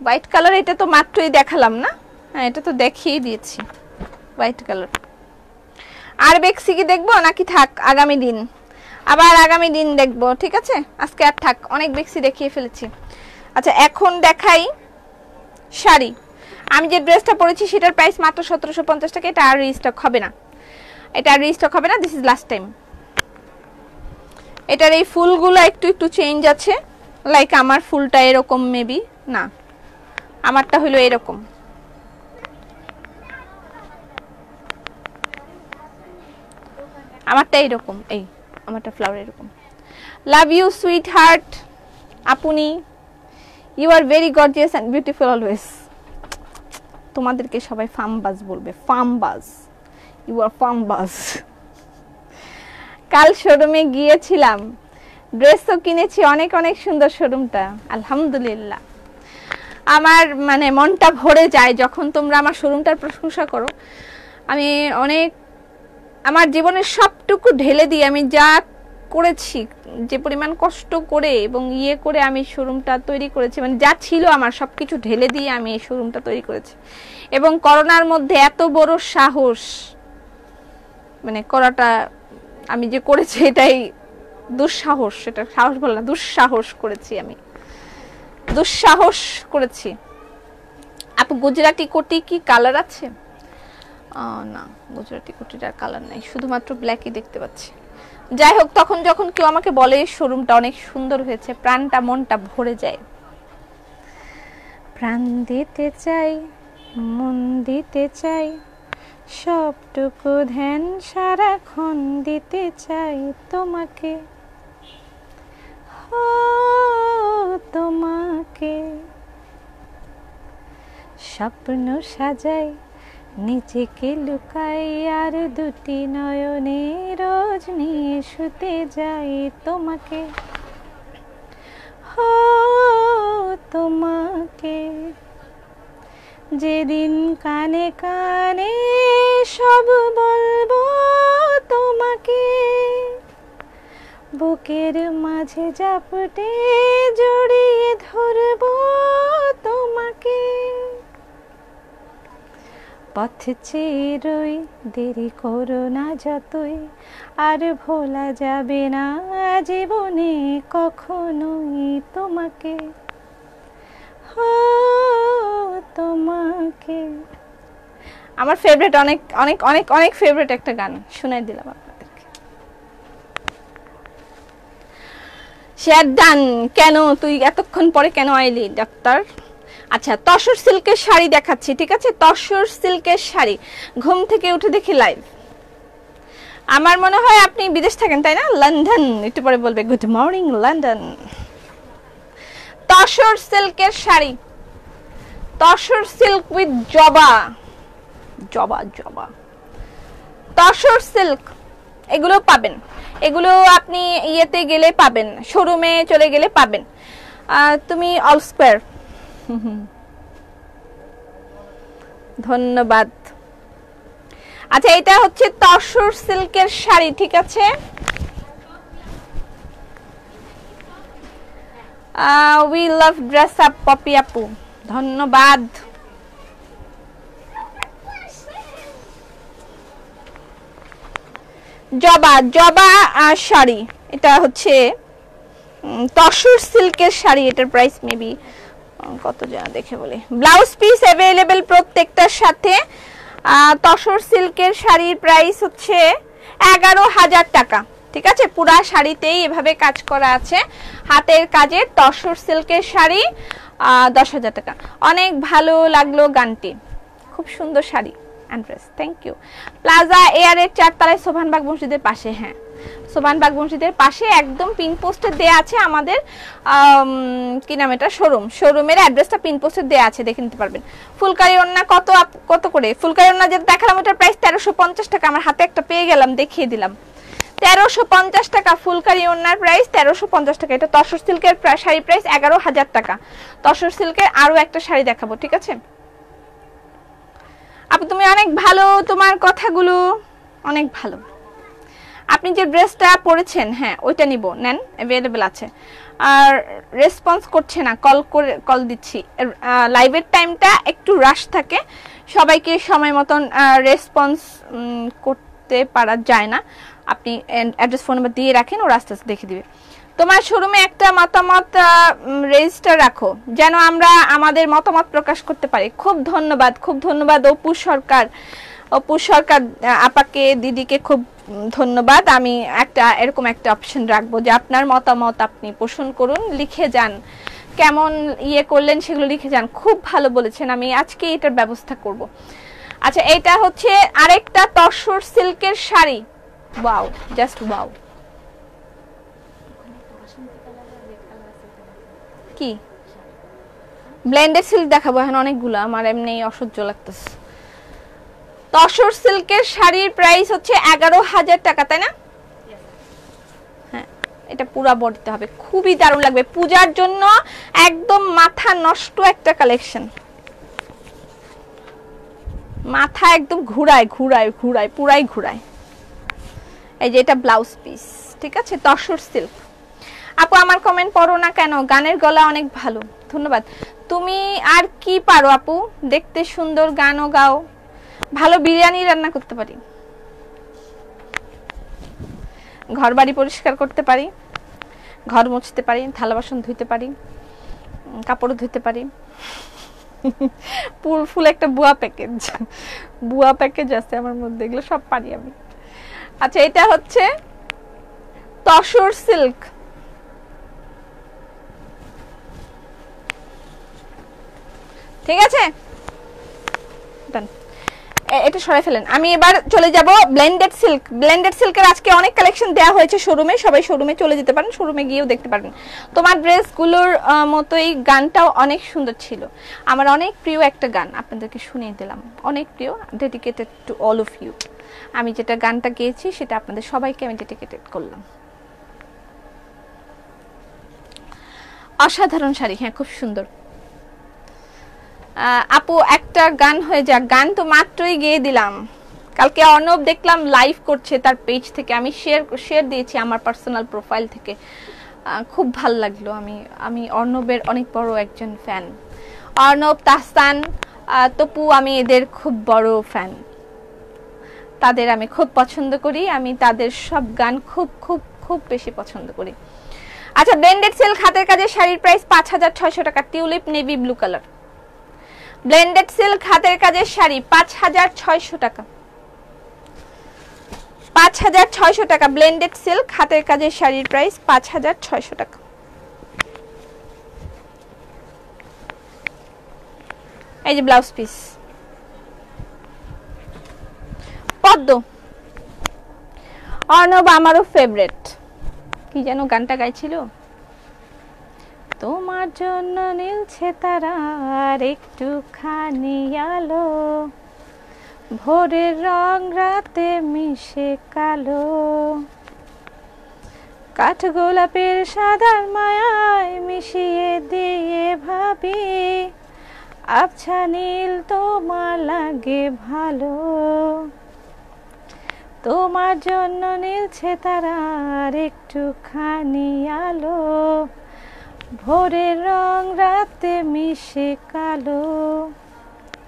হোয়াইট কালার, এটা তো মাত্রই দেখালাম না? হ্যাঁ এটা তো দেখিয়ে দিয়েছি হোয়াইট কালার। আর বেক্সি কি দেখবো নাকি থাক আগামী দিন? আবার আগামী দিন দেখবো, ঠিক আছে? আজকে আর থাক, অনেক বেক্সি দেখিয়ে ফেলেছি। আচ্ছা এখন দেখাই শাড়ি। আমি যে ড্রেসটা পরেছি সেটার প্রাইস মাত্র 1750 টাকা। এটা আর রিস্টক হবে না, এটা আর রিস্টক হবে না, দিস ইজ লাস্ট টাইম। এটার এই ফুলগুলো একটু একটু চেঞ্জ আছে, লাইক আমার ফুলটা এরকম মেবি, না আমারটা হলো এরকম, আমারটা এরকম, এই আমারটা ফ্লাওয়ার এরকম। লাভ ইউ সুইট হার্ট আপনি, you are very gorgeous and beautiful always. তোমাদেরকে সবাই ফামবাজ বলবে, ফামবাজ, ইউ আর ফামবাজ। কাল শোরুমে গিয়েছিলাম, ড্রেসও কিনেছি, অনেক অনেক সুন্দর শোরুমটা, আলহামদুলিল্লাহ। আমার মানে মনটা ভরে যায় যখন তোমরা আমার শোরুমটার প্রশংসা করো। আমি অনেক আমার জীবনের সবটুকু ঢেলে দিয়ে আমি যা করেছি, যে পরিমাণ কষ্ট করে এবং ইয়ে করে আমি শোরুমটা তৈরি করেছি, মানে যা ছিল আমার সবকিছু ঢেলে দিয়ে আমি এই শোরুমটা তৈরি করেছি। এবং করোনার মধ্যে এত বড় সাহস মানে করাটা আমি যে করেছি, এটাই দুঃসাহস, সেটা সাহস বলে না, দুঃসাহস করেছি, আমি দুঃসাহস করেছি। আপু গুজরাটি কোটি কি কালার আছে? না গুজরাটি কোটিটার কালার নাই, শুধুমাত্র ব্ল্যাকই দেখতে পাচ্ছি। যাই হোক, তখন যখন কেউ আমাকে বলে শোরুমটা অনেক সুন্দর হয়েছে, প্রাণটা মনটা ভরে যায়। প্রাণ দিতে চাই, মন দিতে চাই, সবটুকু ধ্যান সারাক্ষণ দিতে চাই তোমাকে, তোমাকে। স্বপ্ন সাজাই, নিজেকে লুকাই, আর দুটি নয়নে রোজ নিয়ে শুতে যাই তোমাকে, তোমাকে। যেদিন কানে কানে সব বলবো তোমাকে, বুকের মাঝে জাপটে জড়িয়ে ধরবো তোমাকে। পথ চেয়ে রই, দেরি করো না যতই, আর ভোলা যাবে না জীবনে কখনোই তোমাকে, তোমাকে। আমার ফেভারিট, অনেক অনেক অনেক অনেক ফেভারিট একটা গান শুনাই দিলাম আপনাদেরকে। Share done. কেন তুই এতক্ষণ পরে কেন আইলি ডাক্তার? আচ্ছা তসর সিল্কের শাড়ি দেখাচ্ছি, ঠিক আছে? তসর সিল্কের শাড়ি, ঘুম থেকে উঠে দেখি লাইভ। আমার মনে হয় আপনি বিদেশ থাকেন তাই না? লন্ডন, একটু পরে বলবে গুড মর্নিং লন্ডন। তসর সিল্কের শাড়ি, তসর সিল্ক উইথ জবা, জবা জবা, তসর সিল্ক, এগুলো পাবেন, এগুলো আপনি ইয়েতে গেলে পাবেন, শোরুমে চলে গেলে পাবেন। তুমি অল স্কোয়ার, ধন্যবাদ। আচ্ছা এটা হচ্ছে তসর সিল্কের শাড়ি, ঠিক আছে? We love dress up Popy আপু, ধন্যবাদ। জবা জবা শাড়ি, এটা হচ্ছে তসর সিল্কের শাড়ি, এটার প্রাইস মেবি কত জানা দেখে বলি। ব্লাউজ পিস अवेलेबल প্রত্যেকটার সাথে। তসর সিল্কের শাড়ির প্রাইস হচ্ছে 11,000 টাকা। ঠিক আছে, পুরা শাড়িতেই এভাবে কাজ করা আছে, হাতের কাজে তসর সিল্কের শাড়ি 10,000 টাকা। অনেক ভালো লাগলো গানটি, খুব সুন্দর sari and dress, thank you. Plaza এয়ারের 4 তলায় সোভানবাগ মসজিদের পাশে। হ্যাঁ, সোভানবাগ মসজিদের পাশে একদম পিন পোস্টে দেয়া আছে আমাদের কি নাম এটা, শোরুমের অ্যাড্রেসটা পিন পোস্টে দেয়া আছে, দেখে নিতে পারবেন। ফুলকারি ওন্না কত করে? ফুলকারি ওন্না যেটা দেখালাম ওটার প্রাইস 1350 টাকা। আমার হাতে একটা পেয়ে গেলাম, দেখিয়ে দিলাম। 1350 টাকা ফুলকারি ওন্নার প্রাইস, 1350 টাকা। এটা তসর সিল্কের শাড়ি প্রাইস 11,000 টাকা। তসর সিল্কের আরো একটা শাড়ি দেখাবো, ঠিক আছে আপু? তুমি অনেক ভালো, তোমার কথাগুলো অনেক ভালো। আপনি যে ড্রেসটা পরেছেন, হ্যাঁ ওইটা নিব, নেন, अवेलेबल আছে। আর রেসপন্স করছে না, কল দিচ্ছি, লাইভের টাইমটা একটু রাশ থাকে, সবাইকে সময় মতন রেসপন্স করতে পারা যায় না। আপনি অ্যাড্রেস ফোন নাম্বার দিয়ে রাখেন, ও আস্তে আস্তে দেখে দিবে। তোমার শোরুমে একটা মতামত রেজিস্টার রাখো, যেন আমরা আমাদের মতামত প্রকাশ করতে পারি। খুব ধন্যবাদ, খুব ধন্যবাদ অপু সরকার আপাকে, দিদিকে খুব ধন্যবাদ। আমি এরকম একটা অপশন রাখবো যে আপনার মতামত আপনি পোষণ করুন, লিখে যান, কেমন ইয়ে করলেন সেগুলো লিখে যান। খুব ভালো বলেছেন, আমি আজকে এটার ব্যবস্থা করব। আচ্ছা, এটা হচ্ছে আরেকটা তসর সিল্কের শাড়ি, ওয়াও, জাস্ট ওয়াও। কি ব্লেন্ডেড সিল্ক দেখাবো এখন? অনেকগুলো, আমার এমনি অসহ্য লাগতেছে। তসর সিল্কের শাড়ির প্রাইস হচ্ছে 11,000 টাকা, তাই না? হ্যাঁ, এটা পুরা বডিতে হবে, খুবই দারুণ লাগবে পূজার জন্য, একদম মাথা নষ্ট একটা কালেকশন। মাথা একদম ঘুরায় পুরাই ঘুরায়। এই যে এটা ব্লাউজ পিস, ঠিক আছে, তসর সিল্ক। আপু আমার কমেন্ট পড়ো না কেন? গানের গলা অনেক ভালো, ধন্যবাদ। তুমি আর কি পারো আপু? দেখতে সুন্দর, গানও গাও, ভালো বিরিয়ানি রান্না করতে পারি, ঘর বাড়ি পরিষ্কার করতে পারি, ঘর মুছতে পারি, থালা বাসন ধুইতে পারি, কাপড় ধুইতে পারি। ফুল একটা বুয়া প্যাকেজ আছে আমার মধ্যে, এগুলো সব পারি আমি। আচ্ছা, এটা হচ্ছে তসর সিল্ক, ঠিক আছে, এটা সরাই ফেলেন। আমি এবার চলে যাব ব্লেন্ডেড সিল্ক। ব্লেন্ডেড সিল্কের আজকে অনেক কালেকশন দেওয়া হয়েছে শোরুমে, সবাই শোরুমে চলে যেতে পারেন, শোরুমে গিয়েও দেখতে পারবেন। তোমার ড্রেসগুলোর মতোই গানটাও অনেক সুন্দর ছিল। আমার অনেক প্রিয় একটা গান আপনাদেরকে শুনিয়ে দিলাম, অনেক প্রিয়, dedicated to all of you. আমি যেটা গানটা গেয়েছি সেটা আপনাদের সবাইকে আমি ডেডিকেটেড করলাম। অসাধারণ শাড়ি, হ্যাঁ খুব সুন্দর। আপু একটা গান হয়ে যাক, গান তো মাত্রই গেয়ে দিলাম। কালকে অর্ণব দেখলাম লাইভ করছে তার পেজ থেকে, আমি শেয়ার দিয়েছি আমার পার্সোনাল প্রোফাইল থেকে, খুব ভালো লাগলো। আমি অর্ণবের অনেক বড় একজন ফ্যান, অর্ণব, তাহসান, তপু, আমি এদের খুব বড় ফ্যান, তাদের আমি খুব পছন্দ করি, আমি তাদের সব গান খুব খুব খুব বেশি পছন্দ করি। আচ্ছা, ব্লেন্ডেড সিল্ক হাতের কাজের শাড়ির প্রাইস 5,600 টাকা, tulip navy blue colour. Blended silk হাতের কাজের শাড়ি 5,600 টাকা, 5,600 টাকা। ব্লেন্ডেড সিল্ক হাতের কাজের শাড়ির প্রাইস 5,600 টাকা। এই যে ব্লাউজ পিস, পদ্ম, অর্ণব আমারও ফেভারিট। কি যেন গানটা গাইছিল? তোমার জন্য নীলছে তারার একটুখানি আলো, ভোরের রং রাতে মিশে কালো, কাঠ গোলাপের সাদার মায়ায় মিশিয়ে দিয়ে ভাবি, আবছা নীল তোমার লাগে ভালো, তোমার জন্য নীলছে তারার একটুখানি আলো, ভোরের রং রাতে মিশে কালো।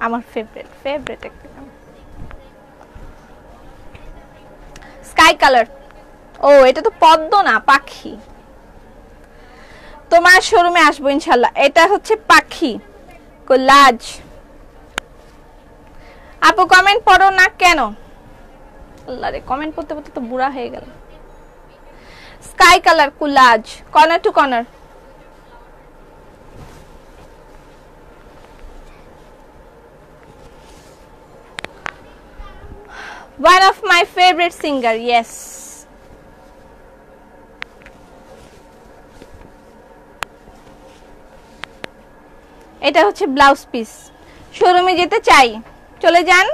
আমার ফেভারিট একটা গান। Sky colour. ও এটা তো পদ্ম না, পাখি। তোমার শোরুমে আসবো ইনশাআল্লাহ। এটা হচ্ছে পাখি কোলাজ। আপু কমেন্ট পড়ো না কেন? আল্লাহ রে, কমেন্ট পড়তে পড়তে তো বুড়া হয়ে গেল। Sky colour collage, corner to corner. One of my favorite singer, yes. এটা হচ্ছে ব্লাউজ পিস। শোরুমে যেতে চাই, চলে যান।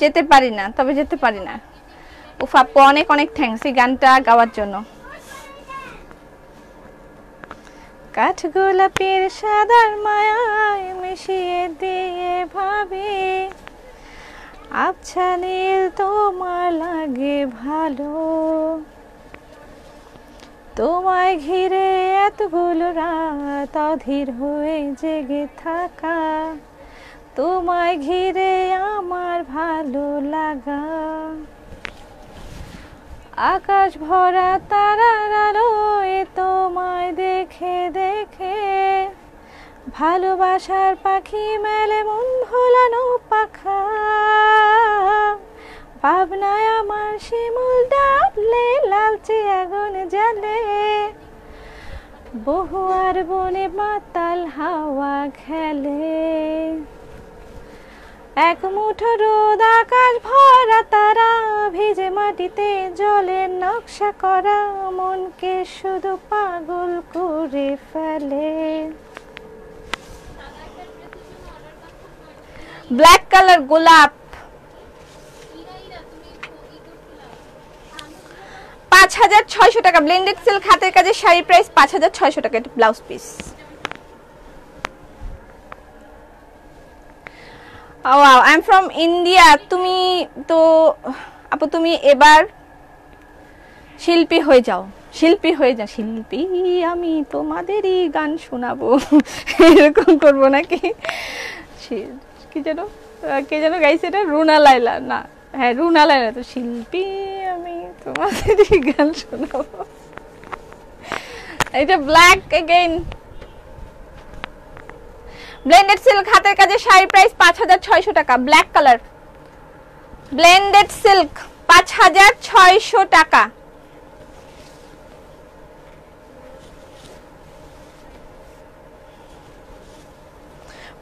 যেতে পারি না, তবে যেতে পারি না। উফ আপু অনেক অনেক থ্যাঙ্কস এই গানটা গাওয়ার জন্য। কাঠগোলাপের সাদার মায়ায় মিশিয়ে দিয়ে ভাবে, আবছা নীল তোমার লাগে ভালো, তোমায় ঘিরে এতগুলো রাত অধীর হয়ে জেগে থাকা, তোমায় ঘিরে আমার ভালো লাগা। আকাশ ভরা তারার আলোয় তোমায় দেখে দেখে, ভালোবাসার পাখি মেলে মন ভোলানো পাখা, ভাবনায় আমার শিমুল ডাবলে লালচে আগুন জ্বলে, বহু আর বনে মাতাল হাওয়া খেলে, এক মুঠো রোদ আকাশ ভরা তারা, ভিজে মাটিতে জলের নকশা করা, মনকে শুধু পাগল করে ফেলে। ব্ল্যাক কালার গোলাপ, 5600 টাকা। ব্লেন্ডেড সিল্ক হাতের কাজের শাড়ি, প্রাইস 5600 টাকা। এটা blouse piece. Wow, I am from India. তুমি তো আপু তুমি এবার শিল্পী হয়ে যাও, শিল্পী হয়ে যাও। শিল্পী আমি তোমাদেরই গান শোনাবো, এরকম করবো নাকি? কি যেন, কে যেন গাইছে এটা? রুনা লাইলা না? হ্যাঁ রুনা লাইলা। তো শিল্পী আমি তোমাদেরই গান শোনাবো। এটা ব্ল্যাক এগেইন। ব্লেন্ডেড সিল্ক হাতের কাজের শাড়ি, প্রাইস 5600 টাকা। ব্ল্যাক কালার ব্লেন্ডেড সিল্ক 5600 টাকা।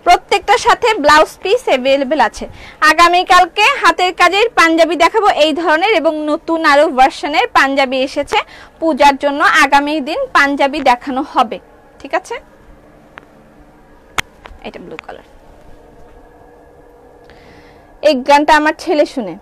প্রত্যেকটার সাথে ব্লাউজ পিস अवेलेबल আছে। আগামী কালকে হাতের কাজের পাঞ্জাবি দেখাবো এই ধরনের, এবং নতুন আরো ভার্সনের পাঞ্জাবি এসেছে পূজার জন্য। আগামী দিন পাঞ্জাবি দেখানো হবে, ঠিক আছে? এটা ব্লু কালার। এই গানটা আমার ছেলে শুনে,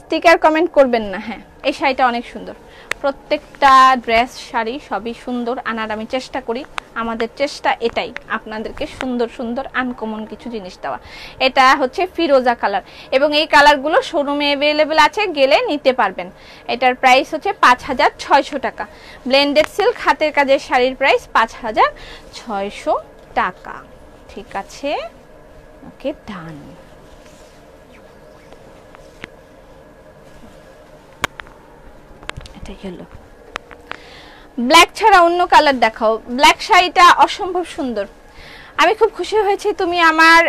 স্টিকার কমেন্ট করবেন না। হ্যাঁ এই শাড়িটা অনেক সুন্দর। প্রত্যেকটা ড্রেস শাড়ি সবই সুন্দর আনার আমি চেষ্টা করি। আমাদের চেষ্টা এটাই, আপনাদেরকে সুন্দর সুন্দর আনকমন কিছু জিনিস দেওয়া। এটা হচ্ছে ফিরোজা কালার, এবং এই কালারগুলো শোরুমে অ্যাভেলেবল আছে, গেলে নিতে পারবেন। এটার প্রাইস হচ্ছে 5600 টাকা। ব্লেন্ডেড সিল্ক হাতের কাজের শাড়ির প্রাইস 5600 টাকা। ঠিক আছে, ওকে ডান। এটা হলো ব্ল্যাক ছাড়া অন্য কালার দেখাও। ব্ল্যাক শাড়িটা অসম্ভব সুন্দর। আমি খুব খুশি হয়েছি তুমি আমার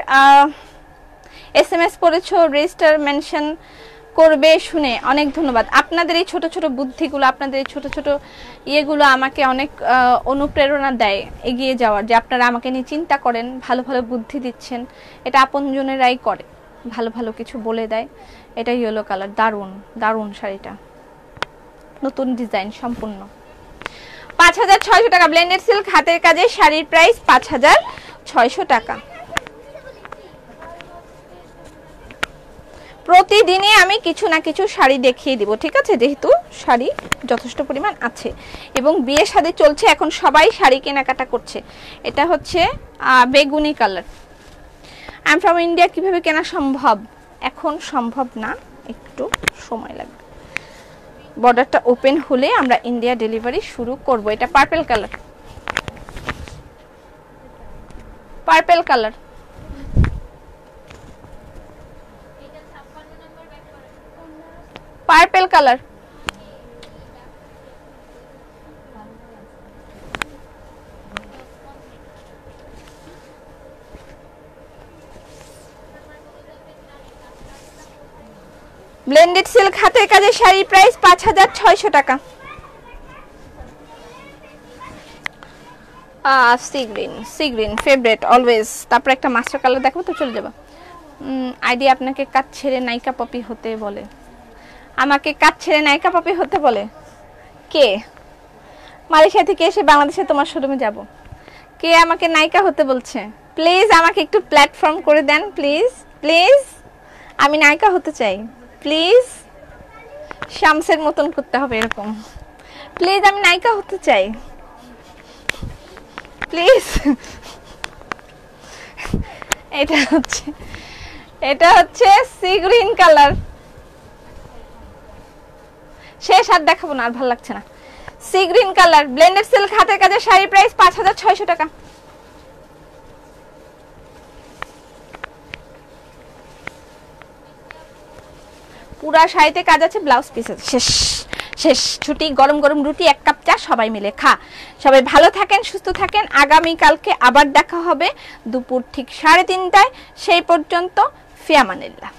এসএমএস করেছো, রেজিস্টার মেনশন করবে শুনে অনেক ধন্যবাদ। আপনাদের এই ছোট ছোট বুদ্ধিগুলো, আপনাদের এই ছোট ছোট ইয়েগুলো আমাকে অনেক অনুপ্রেরণা দেয় এগিয়ে যাওয়ার, যে আপনারা আমাকে নিয়ে চিন্তা করেন, ভালো ভালো বুদ্ধি দিচ্ছেন। এটা আপনজনেরাই করে, ভালো ভালো কিছু বলে দেয়। এটা ইয়েলো কালার, দারুণ দারুণ শাড়িটা, নতুন ডিজাইন সম্পূর্ণ। 5600 টাকা। ব্লেন্ডেড সিল্ক হাতের কাজে শাড়ির প্রাইস 5600 টাকা। প্রতিদিনই আমি কিছু না কিছু শাড়ি দেখিয়ে দিব, ঠিক আছে? যেহেতু শাড়ি যথেষ্ট পরিমাণ আছে এবং বিয়ে শাদী চলছে, এখন সবাই শাড়ি কেনাকাটা করছে। এটা হচ্ছে বেগুনি colour. I am from India. কিভাবে কেনা সম্ভব? এখন সম্ভব না, একটু সময় লাগবে। বর্ডারটা ওপেন হলে আমরা ইন্ডিয়া ডেলিভারি শুরু করব। এটা purple colour, purple colour. Purple colour, blended silk হাতের কাজের শাড়ি, প্রাইস 5600 টাকা। Sea green favourite always. তারপর একটা মাস্টার কালার দেখাবো তো চলে যাবো। আইডি আপনাকে কাজ ছেড়ে নায়িকা পপি হতে বলে। আমাকে কাজ ছেড়ে নায়িকা পপি হতে বলে কে? মালয়েশিয়া থেকে এসে বাংলাদেশে তোমার শোরুমে যাব, কে আমাকে নায়িকা হতে বলছে? প্লিজ আমাকে একটু প্ল্যাটফর্ম করে দেন, প্লিজ প্লিজ, আমি নায়িকা হতে চাই, প্লিজ। শামসের মতন করতে হবে এরকম, প্লিজ আমি নায়িকা হতে চাই, প্লিজ। এটা হচ্ছে সি গ্রিন কালার, শেষ আর দেখাবো না, আর ভালো লাগছে না। Sea green colour blended silk হাতের কাজের শাড়ি, প্রাইস 5600 টাকা। পুরা শাড়িতে কাজ আছে, ব্লাউজ পিস আছে, শেষ শেষ। ছুটি, গরম গরম রুটি, 1 কাপ চা, সবাই মিলে খা। সবাই ভালো থাকেন, সুস্থ থাকেন। আগামী কালকে আবার দেখা হবে দুপুর ঠিক 3:30টায়। সেই পর্যন্ত ফি আমানিল্লাহ।